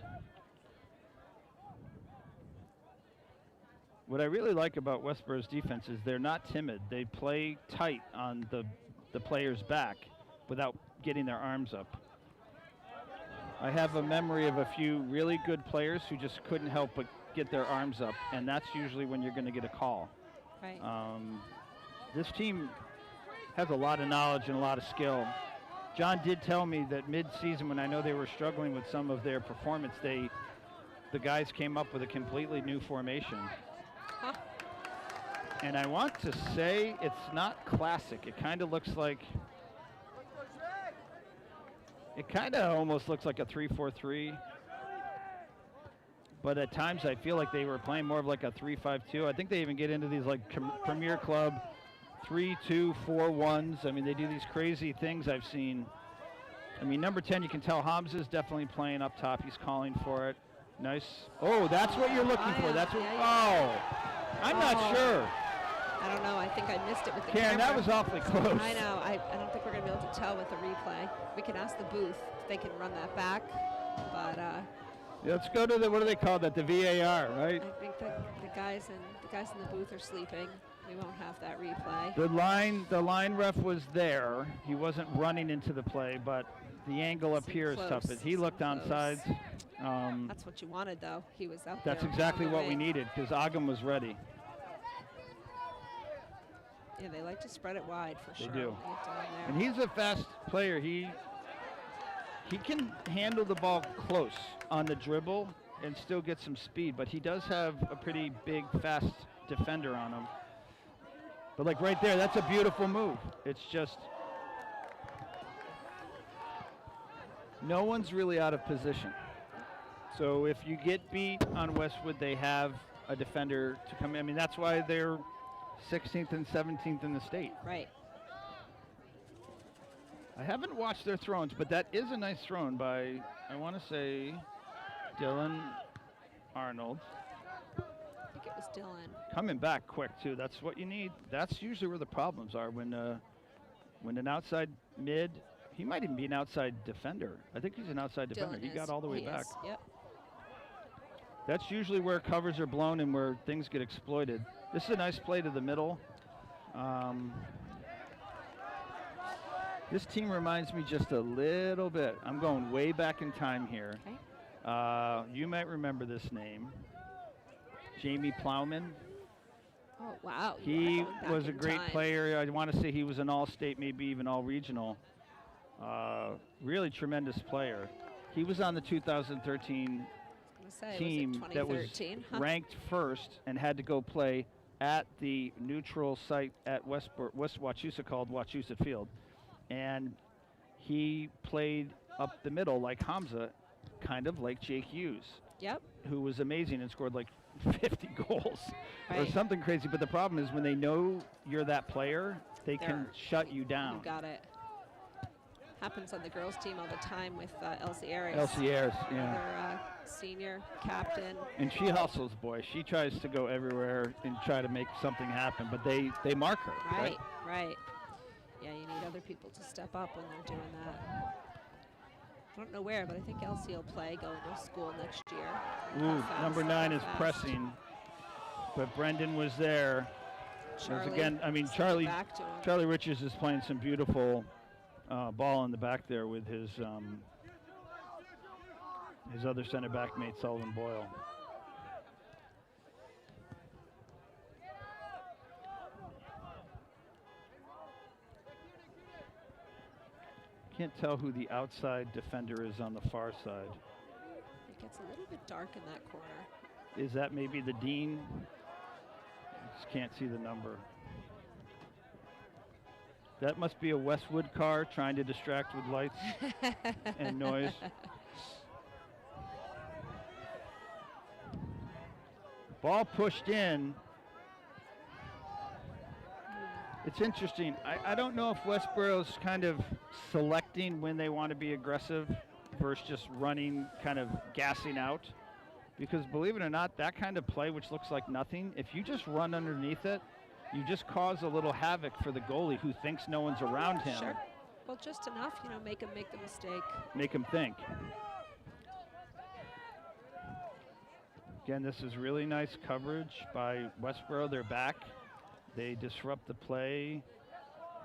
S5: What I really like about Westborough's defense is they're not timid. They play tight on the player's back without getting their arms up. I have a memory of a few really good players who just couldn't help but get their arms up, and that's usually when you're going to get a call.
S2: Right.
S5: This team has a lot of knowledge and a lot of skill. John did tell me that mid-season, when I know they were struggling with some of their performance, the guys came up with a completely new formation.
S2: Huh.
S5: And I want to say it's not classic. It kind of looks like, it kind of almost looks like a 3-4-3. But at times I feel like they were playing more of like a 3-5-2. I think they even get into these like Premier Club 3-2-4-1s. I mean, they do these crazy things I've seen. I mean, number 10, you can tell Hamza's definitely playing up top. He's calling for it. Nice. Oh, that's what you're looking for. That's what. Oh, I'm not sure.
S2: I don't know. I think I missed it with the
S5: Karen,
S2: camera.
S5: that was awfully close.
S2: I know. I don't think we're going to be able to tell with the replay. We can ask the booth if they can run that back. But
S5: let's go to the, what do they call that? The VAR, right?
S2: I think the guys in the booth are sleeping. We won't have that replay.
S5: The line ref was there. He wasn't running into the play, but the angle up here is tough. He looked on sides.
S2: That's what you wanted, though. He was out
S5: That's
S2: there.
S5: exactly what we needed because Agam was ready.
S2: Yeah, they like to spread it wide for sure.
S5: They do.
S2: Get down there.
S5: And he's a fast player. He can handle the ball close on the dribble and still get some speed, but he does have a pretty big, fast defender on him. But like right there, that's a beautiful move. It's just no one's really out of position. So if you get beat on Westwood, they have a defender to come in. I mean, that's why they're 16th and 17th in the state.
S2: Right.
S5: I haven't watched their throws, but that is a nice throw by, I want to say, Dylan Arnold.
S2: I think it was Dylan.
S5: Coming back quick, too. That's what you need. That's usually where the problems are when an outside mid, he might even be an outside defender. I think he's an outside defender. He got all the way back.
S2: Yep.
S5: That's usually where covers are blown and where things get exploited. This is a nice play to the middle. This team reminds me just a little bit. I'm going way back in time here.
S2: Okay.
S5: You might remember this name. Jamie Plowman.
S2: Oh, wow.
S5: He was a great player. I want to say he was an all-state, maybe even all-regional. Really tremendous player. He was on the 2013 team that was ranked first and had to go play at the neutral site at West Wachusett called Wachusett Field. And he played up the middle like Hamza, kind of like Jake Hughes.
S2: Yep.
S5: Who was amazing and scored like 50 goals or
S2: Right.
S5: something crazy. But the problem is when they know you're that player, they can shut you down.
S2: You got it. Happens on the girls' team all the time with Elsie Ayres.
S5: Elsie Ayres, yeah.
S2: Another senior captain.
S5: And she hustles, boy. She tries to go everywhere and try to make something happen, but they mark her.
S2: Right. Yeah, you need other people to step up when they're doing that. I don't know where, but I think Elsie will play going to school next year.
S5: Ooh, number 9 is pressing, but Brendan was there.
S2: Charlie,
S5: again, I mean, Charlie Richards is playing some beautiful ball in the back there with his other center back mate, Sullivan Boyle. Can't tell who the outside defender is on the far side.
S2: It gets a little bit dark in that corner.
S5: Is that maybe the dean? Just can't see the number. That must be a Westwood car trying to distract with lights and noise. Ball pushed in. It's interesting. I don't know if Westborough's kind of selecting when they want to be aggressive versus just running, kind of gassing out. Because believe it or not, that kind of play, which looks like nothing, if you just run underneath it, you just cause a little havoc for the goalie who thinks no one's around him.
S2: Sure. Well, just enough, make him make the mistake.
S5: Make him think. Again, this is really nice coverage by Westborough. They're back. They disrupt the play.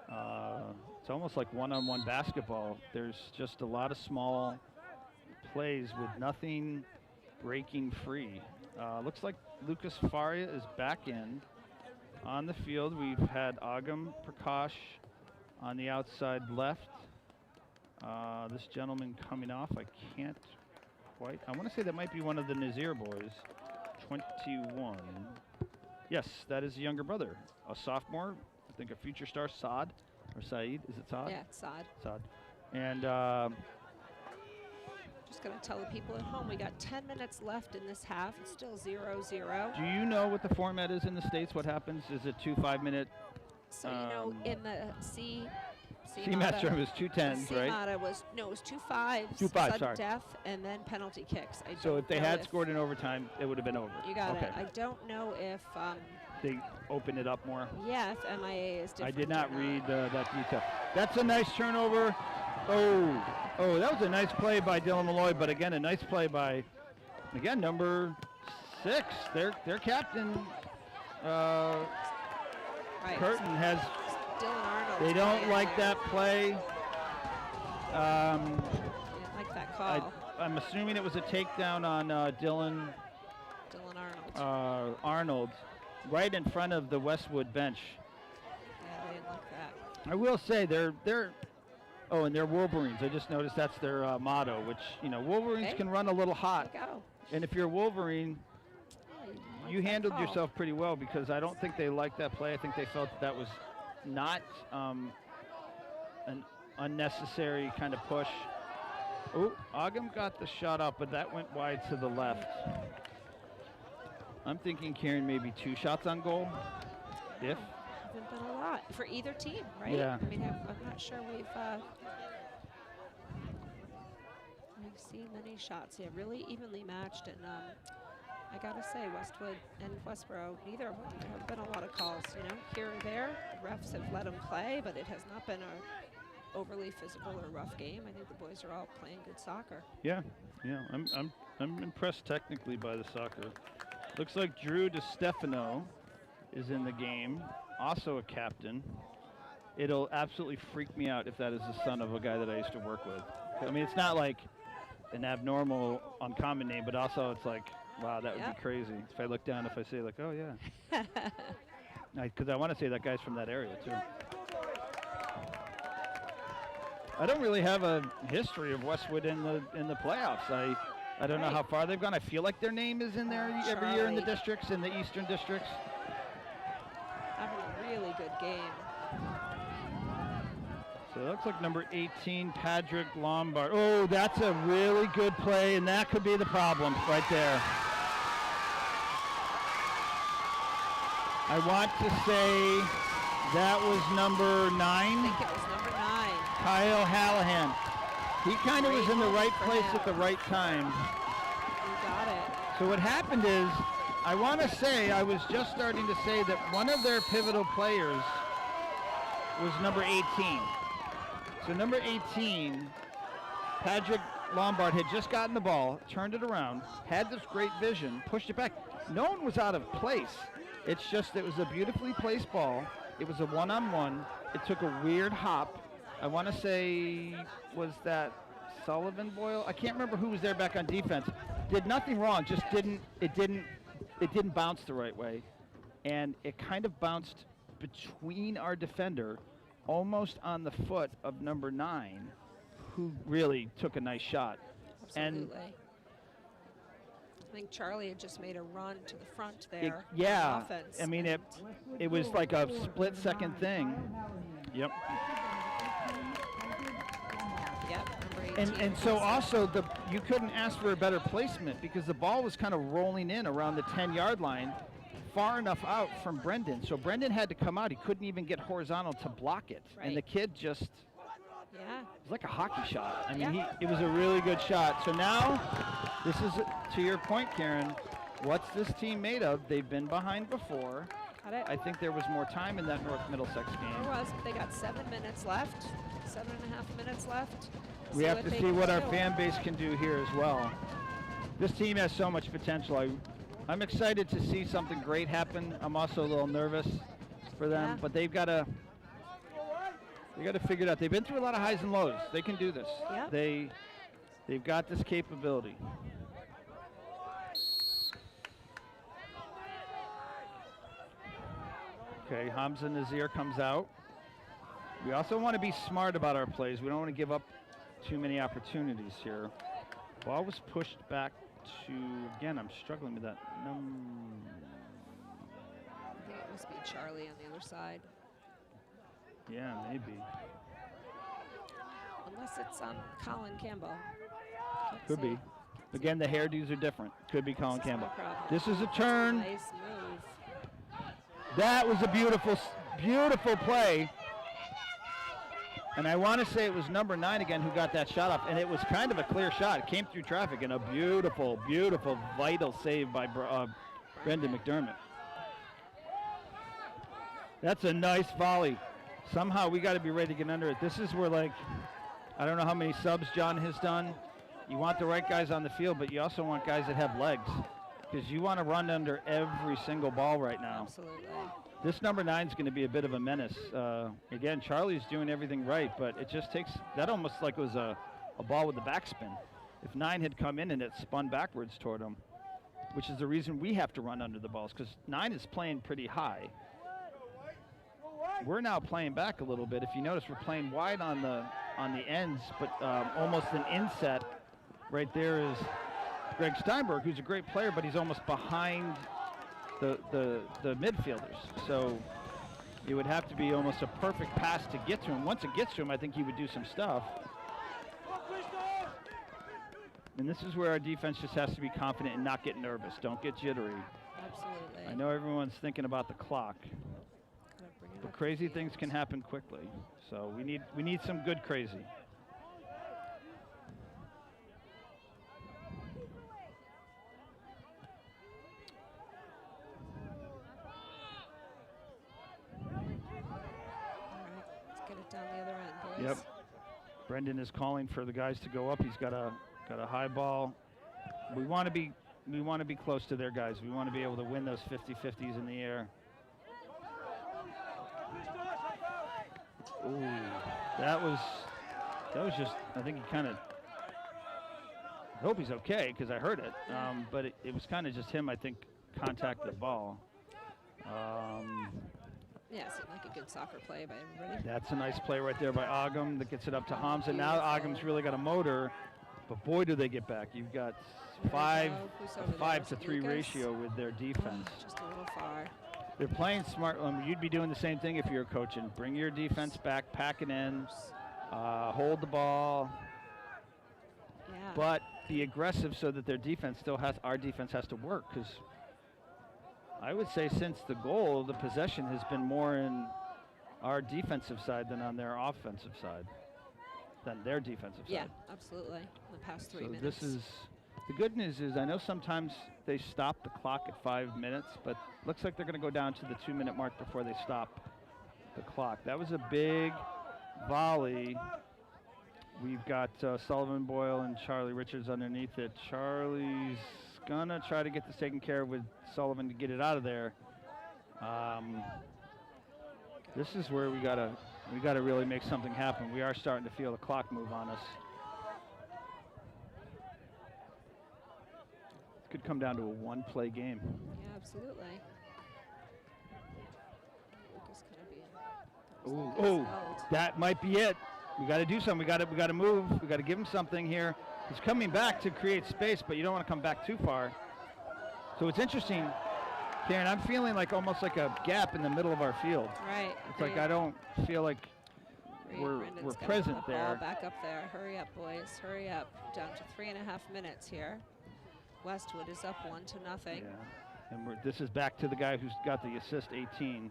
S5: It's almost like one-on-one basketball. There's just a lot of small plays with nothing breaking free. Looks like Lucas Faria is back in. On the field, we've had Agam Prakash on the outside left. This gentleman coming off, I can't quite. I want to say that might be one of the Nazir boys, 21. Yes, that is the younger brother, a sophomore, I think a future star, Saad, or Saeed, is it Saad?
S2: Yeah, it's Saad.
S5: Saad. And
S2: just going to tell the people at home, we got 10 minutes left in this half. It's still 0-0.
S5: Do you know what the format is in the States? What happens? Is it 2 5-minute?
S2: So, in the C
S5: match term is 2 10s, right?
S2: It was 2 5s.
S5: 2 5,
S2: sudden
S5: sorry.
S2: death, and then penalty kicks.
S5: So if they had scored in overtime, it would have been over.
S2: You got
S5: okay.
S2: it. I don't know if
S5: they open it up more.
S2: Yeah, if MIAA is different.
S5: I did not read that detail. That's a nice turnover. Oh, that was a nice play by Dylan Malloy, but again, a nice play by, again, number 6, their captain, Curtin has.
S2: Dylan Arnold.
S5: They don't like that play.
S2: They didn't like that call.
S5: I'm assuming it was a takedown on Dylan
S2: Arnold.
S5: Arnold, right in front of the Westwood bench.
S2: Yeah, they didn't like that.
S5: I will say they're and they're Wolverines. I just noticed that's their motto, which Wolverines can run a little hot.
S2: There you go.
S5: And if you're a Wolverine,
S2: Like
S5: you
S2: that
S5: handled
S2: call.
S5: yourself pretty well, because I don't think they liked that play. I think they felt that was not an unnecessary kind of push. Oh, Ogum got the shot up, but that went wide to the left. I'm thinking Karen maybe 2 shots on goal. If.
S2: Haven't been a lot for either team, right?
S5: Yeah.
S2: I mean, I'm not sure we've seen many shots. Yeah, really evenly matched, and I gotta say, Westwood and Westborough, neither of them have been a lot of calls. You know, here or there, refs have let them play, but it has not been a overly physical or rough game. I think the boys are all playing good soccer.
S5: Yeah, yeah. I'm impressed technically by the soccer. Looks like Drew DeStefano is in the game, also a captain. It'll absolutely freak me out if that is the son of a guy that I used to work with. I mean, it's not like an abnormal, uncommon name, but also it's like, wow, that would
S2: Yep.
S5: be crazy. If I look down, if I say like, oh yeah. Because I want to say that guy's from that area too. I don't really have a history of Westwood in the playoffs. I don't know
S2: Right.
S5: how far they've gone. I feel like their name is in there every year in the
S2: Charlie.
S5: districts, in the eastern districts.
S2: Having a really good game.
S5: So it looks like number 18, Patrick Lombard. Oh, that's a really good play, and that could be the problem right there. I want to say that was number 9.
S2: I think it was number 9.
S5: Kyle Hallahan. He kind of was in the right
S2: for
S5: place
S2: him.
S5: at the right time.
S2: You got it.
S5: So what happened is, I want to say, I was just starting to say that one of their pivotal players was number 18. So number 18, Patrick Lombard, had just gotten the ball, turned it around, had this great vision, pushed it back. No one was out of place. It's just, it was a beautifully placed ball. It was a one-on-one. It took a weird hop. I want to say, was that Sullivan Boyle? I can't remember who was there back on defense. Did nothing wrong, just it didn't bounce the right way. And it kind of bounced between our defender, almost on the foot of number 9, who really took a nice shot.
S2: Absolutely.
S5: And
S2: I think Charlie had just made a run to the front
S5: it,
S2: there.
S5: yeah,
S2: on offense,
S5: I mean,
S2: and
S5: it was like a split-second thing. Yep.
S2: Yep, number 18.
S5: And so also, you couldn't ask for a better placement, because the ball was kind of rolling in around the 10-yard line, far enough out from Brendan. So Brendan had to come out. He couldn't even get horizontal to block it.
S2: Right.
S5: And the kid just,
S2: Yeah.
S5: it was like a hockey shot. I mean,
S2: Yeah.
S5: it was a really good shot. So now, this is, to your point, Karen, what's this team made of? They've been behind before.
S2: Got it.
S5: I think there was more time in that North Middlesex game.
S2: There was. They got 7 minutes left. 7.5 minutes left.
S5: We have to
S2: they
S5: see
S2: can
S5: what our
S2: do.
S5: fan base can do here as well. This team has so much potential. I'm excited to see something great happen. I'm also a little nervous for them,
S2: Yeah.
S5: but they got to figure it out. They've been through a lot of highs and lows. They can do this.
S2: Yeah.
S5: They've got this capability. Okay, Hamza Nazir comes out. We also want to be smart about our plays. We don't want to give up too many opportunities here. Ball was pushed back to, again, I'm struggling with that.
S2: I think it must be Charlie on the other side.
S5: Yeah, maybe.
S2: Unless it's Colin Campbell. Can't
S5: Could be.
S2: see.
S5: Again, the hairdos are different. Could be Colin
S2: This is my
S5: Campbell.
S2: problem.
S5: This is a turn.
S2: Nice move.
S5: That was a beautiful play. And I want to say it was number 9 again who got that shot off. And it was kind of a clear shot. It came through traffic, and a beautiful, vital save by Brendan McDermott. That's a nice volley. Somehow we got to be ready to get under it. This is where, like, I don't know how many subs John has done. You want the right guys on the field, but you also want guys that have legs, because you want to run under every single ball right now.
S2: Absolutely.
S5: This number 9 is going to be a bit of a menace. Again, Charlie's doing everything right, but it just takes, that almost like it was a ball with a backspin. If 9 had come in and it spun backwards toward him, which is the reason we have to run under the balls, because 9 is playing pretty high. We're now playing back a little bit. If you notice, we're playing wide on the ends, but almost an inset right there is Greg Steinberg, who's a great player, but he's almost behind the midfielders. So it would have to be almost a perfect pass to get to him. Once it gets to him, I think he would do some stuff. And this is where our defense just has to be confident and not get nervous. Don't get jittery.
S2: Absolutely.
S5: I know everyone's thinking about the clock, but crazy things can happen quickly. So we need some good crazy.
S2: Down the other end, boys.
S5: Yep. Brendan is calling for the guys to go up. He's got a high ball. We want to be close to their guys. We want to be able to win those 50-50s in the air. Ooh, that was just, I think he kind of, I hope he's okay because I heard it. But it was kind of just him, I think, contacted the ball.
S2: Yeah, it seemed like a good soccer play by everybody.
S5: That's a nice play right there by Ogham that gets it up to Hamza. Now Ogham's really got a motor, but boy, do they get back. You've got a 5-to-3 ratio with their defense.
S2: Just a little far.
S5: They're playing smart. You'd be doing the same thing if you're coaching. Bring your defense back, pack it in, hold the ball, but be aggressive so that their defense our defense has to work, because I would say since the goal, the possession has been more in our defensive side than on their offensive side, than their defensive side.
S2: Yeah, absolutely. The past 3 minutes.
S5: This is, the good news is I know sometimes they stop the clock at 5 minutes, but looks like they're going to go down to the 2-minute mark before they stop the clock. That was a big volley. We've got Sullivan Boyle and Charlie Richards underneath it. Charlie's gonna try to get this taken care of with Sullivan to get it out of there. This is where we gotta really make something happen. We are starting to feel the clock move on us. It could come down to a one-play game.
S2: Yeah, absolutely. Lucas
S5: Ooh, that might be it. We got to do something. We got to move. We got to give him something here. He's coming back to create space, but you don't want to come back too far. So it's interesting, Karen. I'm feeling like almost like a gap in the middle of our field.
S2: Right.
S5: It's like I don't feel like we're present there.
S2: Ball back up there. Hurry up, boys. Hurry up. Down to 3.5 minutes here. Westwood is up 1-0.
S5: Yeah. And this is back to the guy who's got the assist, 18.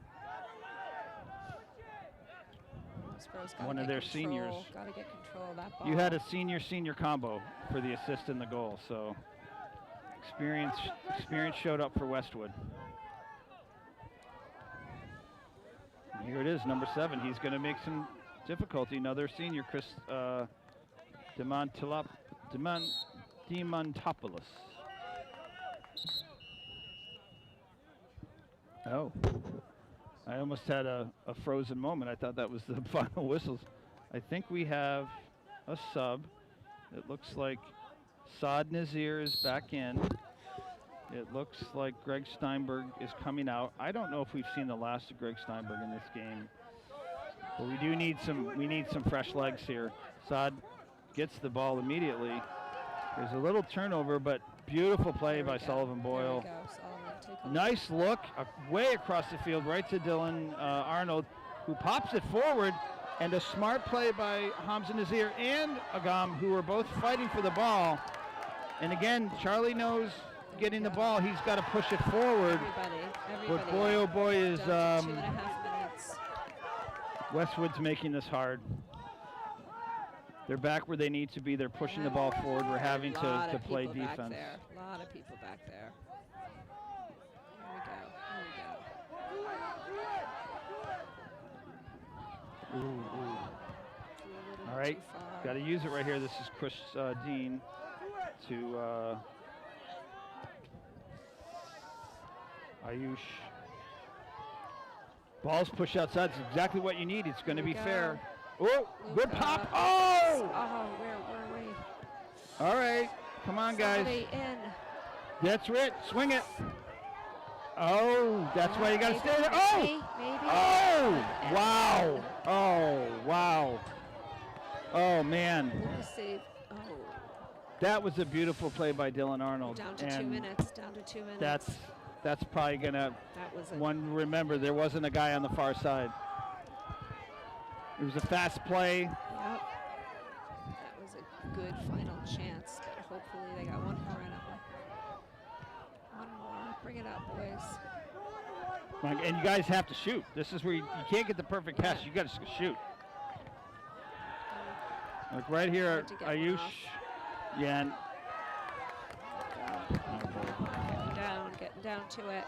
S5: One of their seniors.
S2: Got to get control of that ball.
S5: You had a senior combo for the assist and the goal, so experience showed up for Westwood. And here it is, number 7. He's going to make some difficulty. Another senior, Chris Demantopoulos. Oh. I almost had a frozen moment. I thought that was the final whistles. I think we have a sub. It looks like Saad Nazir is back in. It looks like Greg Steinberg is coming out. I don't know if we've seen the last of Greg Steinberg in this game, but we do need some fresh legs here. Saad gets the ball immediately. There's a little turnover, but beautiful play by Sullivan Boyle. Nice look way across the field, right to Dylan Arnold, who pops it forward, and a smart play by Hamza Nazir and Agam, who are both fighting for the ball. And again, Charlie knows getting the ball, he's got to push it forward.
S2: Everybody.
S5: But boy, oh boy, is
S2: 2.5 minutes.
S5: Westwood's making this hard. They're back where they need to be. They're pushing the ball forward. We're having to play defense.
S2: A lot of people back there.
S5: All right, got to use it right here. This is Chris Dean to Ayush. Ball's pushed outside. It's exactly what you need. It's going to be fair. Oh, good pop. Oh!
S2: Where were we?
S5: All right, come on, guys.
S2: In.
S5: That's it. Swing it. Oh, that's why you got to stay there. Oh!
S2: Maybe.
S5: Oh! Wow. Oh, wow. Oh, man.
S2: Save. Oh.
S5: That was a beautiful play by Dylan Arnold.
S2: Down to 2
S5: and
S2: minutes. Down to 2 minutes.
S5: That's probably gonna.
S2: That was
S5: One, remember, there wasn't a guy on the far side. It was a fast play.
S2: Yep. That was a good final chance, but hopefully they got one more in it. One more. Bring it up, boys.
S5: And you guys have to shoot. This is where you can't get the perfect pass. You got to shoot. Like right here, Ayush. Yeah. And
S2: Getting down to it.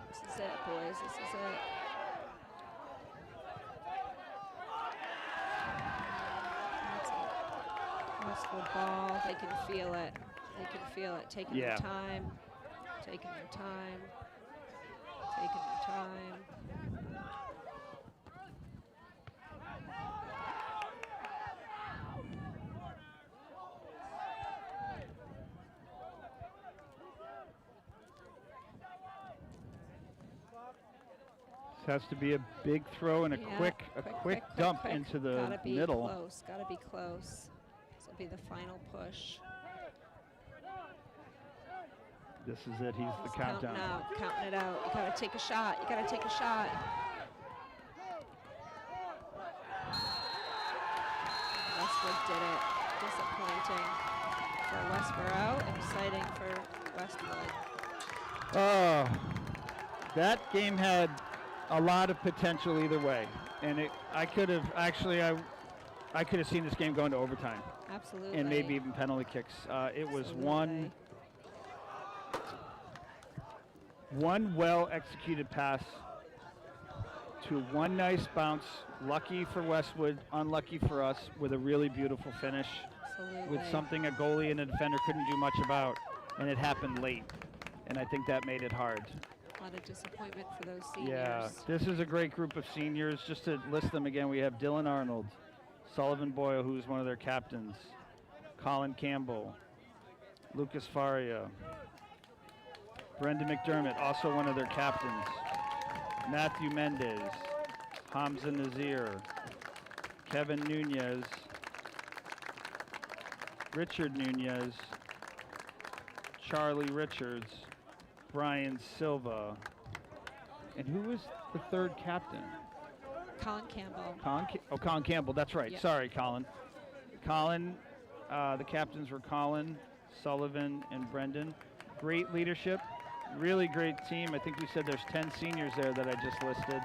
S2: This is it, boys. This is it. That's a Westwood ball. They can feel it. They can feel it. Taking their time. Taking their time. Taking their time.
S5: Has to be a big throw and a quick dump
S2: quick.
S5: into the
S2: Gotta be
S5: middle.
S2: Close. Gotta be close. This will be the final push.
S5: This is it. He's the countdown.
S2: Counting it out. You gotta take a shot. You gotta take a shot. Westwood did it. Disappointing for Westborough. Exciting for Westwood.
S5: Oh, that game had a lot of potential either way, and I could have actually I could have seen this game going to overtime.
S2: Absolutely.
S5: And maybe even penalty kicks. It was
S2: Absolutely.
S5: one well executed pass to one nice bounce. Lucky for Westwood, unlucky for us, with a really beautiful finish.
S2: Absolutely.
S5: With something a goalie and a defender couldn't do much about, and it happened late, and I think that made it hard.
S2: A lot of disappointment for those seniors.
S5: Yeah, this is a great group of seniors. Just to list them again, we have Dylan Arnold, Sullivan Boyle, who's one of their captains, Colin Campbell, Lucas Faria, Brendan McDermott, also one of their captains, Matthew Mendez, Hamza Nazir, Kevin Nunez, Richard Nunez, Charlie Richards, Brian Silva, and who was the third captain?
S2: Colin Campbell.
S5: Colin Campbell, that's right.
S2: Yep.
S5: Sorry, Colin. The captains were Colin, Sullivan, and Brendan. Great leadership, really great team. I think we said there's 10 seniors there that I just listed.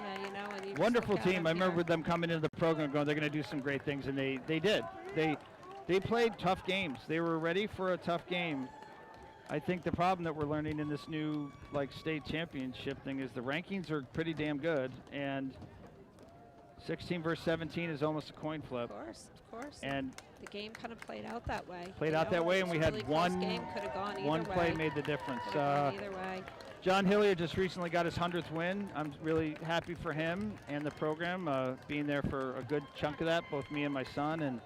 S2: Yeah, you know, and you
S5: Wonderful
S2: just look
S5: team.
S2: out
S5: I
S2: of
S5: remember
S2: here.
S5: them coming into the program going, they're going to do some great things, and they did. They played tough games. They were ready for a tough game. I think the problem that we're learning in this new state championship thing is the rankings are pretty damn good, and 16 versus 17 is almost a coin flip.
S2: Of course.
S5: And
S2: the game kind of played out that way.
S5: and we had
S2: really
S5: one
S2: close game. Could have gone either
S5: one play
S2: way.
S5: made the difference.
S2: Could have gone either way.
S5: John Hilliard just recently got his 100th win. I'm really happy for him and the program, being there for a good chunk of that, both me and my son. And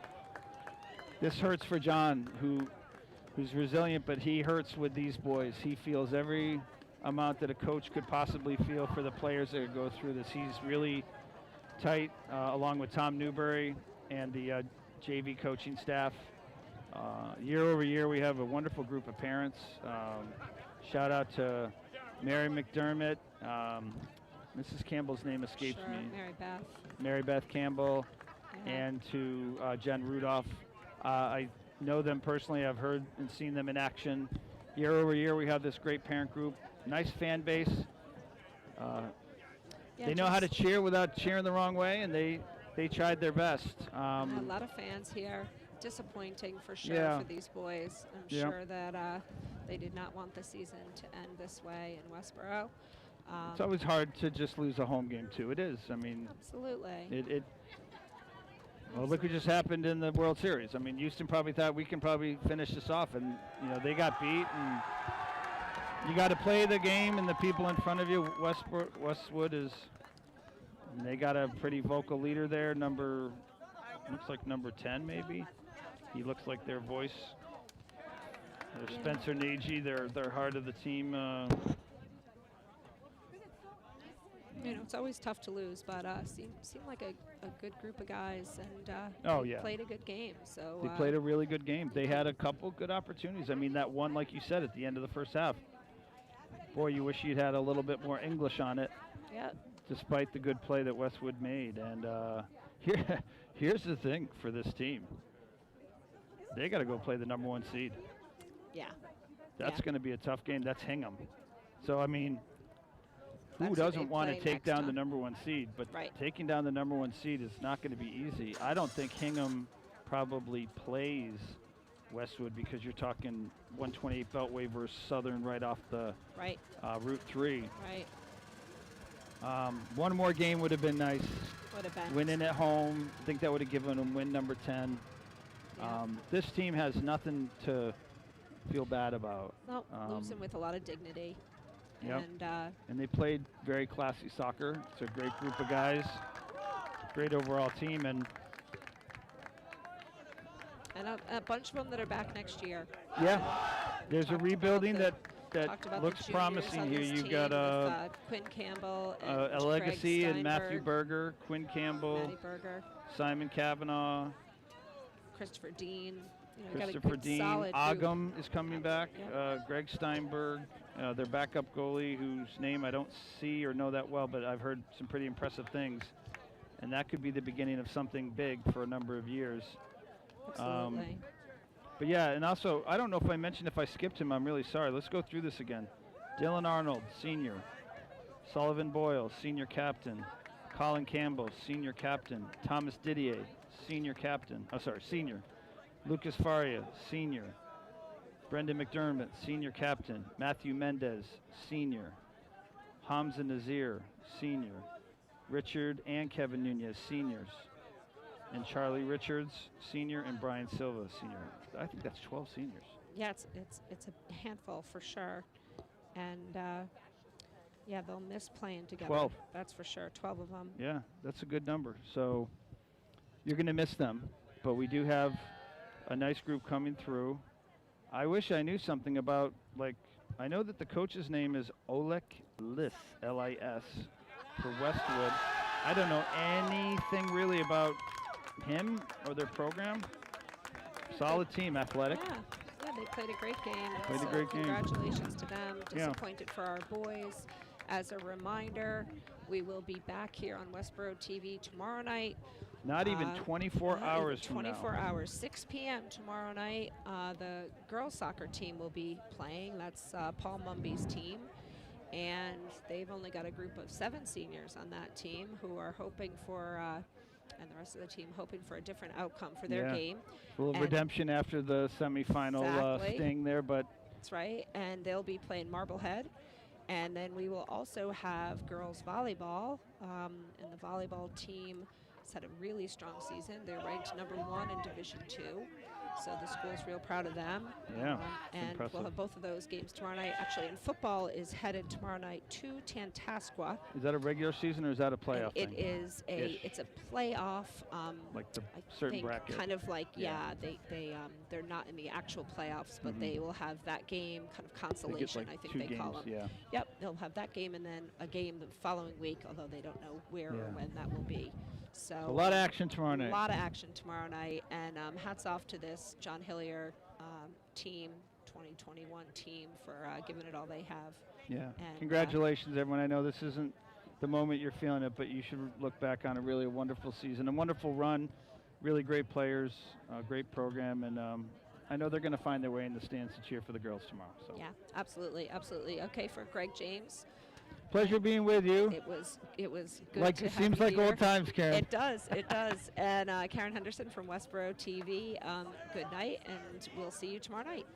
S5: this hurts for John, who's resilient, but he hurts with these boys. He feels every amount that a coach could possibly feel for the players that go through this. He's really tight, along with Tom Newberry and the JV coaching staff. Year over year, we have a wonderful group of parents. Shout out to Mary McDermott. Mrs. Campbell's name escapes
S2: Sure,
S5: me.
S2: Mary
S5: Beth Campbell,
S2: Yeah.
S5: and to Jen Rudolph. I know them personally. I've heard and seen them in action. Year over year, we have this great parent group. Nice fan base. They know how to cheer without cheering the wrong way, and they tried their best.
S2: A lot of fans here. Disappointing for sure
S5: Yeah.
S2: for these boys. I'm
S5: Yeah.
S2: sure that they did not want the season to end this way in Westborough.
S5: It's always hard to just lose a home game, too. It is. I mean,
S2: Absolutely.
S5: Well, look what just happened in the World Series. I mean, Houston probably thought we can probably finish this off, and they got beat. And you got to play the game and the people in front of you. Westwood they got a pretty vocal leader there. Looks like number 10 maybe. He looks like their voice. There's
S2: Yeah.
S5: Spencer Nagy, their heart of the team.
S2: You know, it's always tough to lose, but seemed like a good group of guys, and
S5: Oh,
S2: they
S5: yeah.
S2: played a good game. So
S5: They played a really good game. They had a couple good opportunities. I mean, that one, like you said, at the end of the first half. Boy, you wish you'd had a little bit more English on it,
S2: yeah,
S5: despite the good play that Westwood made. And here's the thing for this team. They got to go play the #1 seed.
S2: yeah.
S5: That's
S2: Yeah.
S5: going to be a tough game. That's Hingham. So, I mean, who
S2: That's who
S5: doesn't
S2: they
S5: want to
S2: play
S5: take
S2: next
S5: down the
S2: time.
S5: #1 seed? But
S2: Right.
S5: taking down the #1 seed is not going to be easy. I don't think Hingham probably plays Westwood because you're talking 128 Beltway versus Southern right off the
S2: Right,
S5: Route 3.
S2: right.
S5: One more game would have been nice.
S2: Would have been.
S5: Winning at home, I think that would have given them win number 10.
S2: Yeah.
S5: This team has nothing to feel bad about.
S2: No, losing with a lot of dignity.
S5: Yep.
S2: And
S5: And they played very classy soccer. It's a great group of guys, great overall team, and
S2: a bunch of them that are back next year.
S5: yeah, there's a
S2: Talked
S5: rebuilding
S2: about
S5: that
S2: Talked about
S5: looks
S2: the juniors
S5: promising
S2: on
S5: here.
S2: this
S5: You've
S2: team
S5: got
S2: with, Quinn Campbell and
S5: a
S2: Craig
S5: legacy and Matthew
S2: Steinberg,
S5: Berger, Quinn Campbell,
S2: Matty Berger,
S5: Simon Kavanaugh,
S2: Christopher Dean. You know, got a
S5: Christopher
S2: good,
S5: Dean,
S2: solid group.
S5: Agam is coming back,
S2: Yep.
S5: Greg Steinberg, their backup goalie, whose name I don't see or know that well, but I've heard some pretty impressive things. And that could be the beginning of something big for a number of years.
S2: Absolutely.
S5: But yeah, and also, I don't know if I mentioned, if I skipped him, I'm really sorry. Let's go through this again. Dylan Arnold, senior. Sullivan Boyle, senior captain. Colin Campbell, senior captain. Thomas Didier, senior captain. Oh, sorry, senior. Lucas Faria, senior. Brendan McDermott, senior captain. Matthew Mendez, senior. Hamza Nazir, senior. Richard and Kevin Nunez, seniors. And Charlie Richards, senior, and Brian Silva, senior. I think that's 12 seniors.
S2: Yeah, it's a handful for sure, and yeah, they'll miss playing together.
S5: 12.
S2: That's for sure. 12 of them.
S5: Yeah, that's a good number. So you're going to miss them, but we do have a nice group coming through. I wish I knew something about, like, I know that the coach's name is Oleg Lis, L-I-S, for Westwood. I don't know anything really about him or their program. Solid team, athletic.
S2: Yeah, they played a great game.
S5: Played a
S2: so
S5: great game.
S2: Congratulations to them.
S5: Yeah.
S2: Disappointed for our boys. As a reminder, we will be back here on Westborough TV tomorrow night.
S5: Not even 24
S2: Not
S5: hours
S2: even
S5: from now.
S2: 24 hours, 6 p.m. tomorrow night. The girls soccer team will be playing. That's Paul Mumby's team. And they've only got a group of 7 seniors on that team who are hoping for, and the rest of the team hoping for a different outcome for their game.
S5: A little
S2: And
S5: redemption after the semifinal
S2: Exactly.
S5: sting there, but
S2: That's right. And they'll be playing Marblehead. And then we will also have girls volleyball. And the volleyball team has had a really strong season. They're ranked #1 in Division 2. So the school's real proud of them.
S5: Yeah,
S2: and
S5: impressive.
S2: we'll have both of those games tomorrow night. Actually, and football is headed tomorrow night to Tantascwa.
S5: is that a regular season or is that a playoff
S2: And
S5: thing?
S2: it is it's a playoff.
S5: Like the
S2: I
S5: certain
S2: think
S5: bracket.
S2: kind of like
S5: Yeah.
S2: they're not in the actual playoffs, but they will have that game kind of
S5: They get
S2: consolation.
S5: like
S2: I think
S5: 2
S2: they
S5: games,
S2: call them.
S5: yeah.
S2: Yep, they'll have that game and then a game the following week, although they don't know where or
S5: Yeah.
S2: when that will be. So
S5: A lot of action tomorrow
S2: a
S5: night.
S2: lot of action tomorrow night, and hats off to this John Hillier team, 2021 team, for giving it all they have.
S5: Yeah.
S2: And,
S5: Congratulations, everyone. I know this isn't the moment you're feeling it, but you should look back on a really wonderful season, a wonderful run, really great players, great program, and I know they're going to find their way in the stands to cheer for the girls tomorrow. So.
S2: Yeah, absolutely, absolutely. Okay, for Greg James,
S5: Pleasure being with you.
S2: it was good.
S5: Like
S2: to
S5: it
S2: have
S5: seems
S2: you
S5: like
S2: here.
S5: old times, Karen.
S2: It does, it does. And Karen Henderson from Westborough TV. Good night, and we'll see you tomorrow night.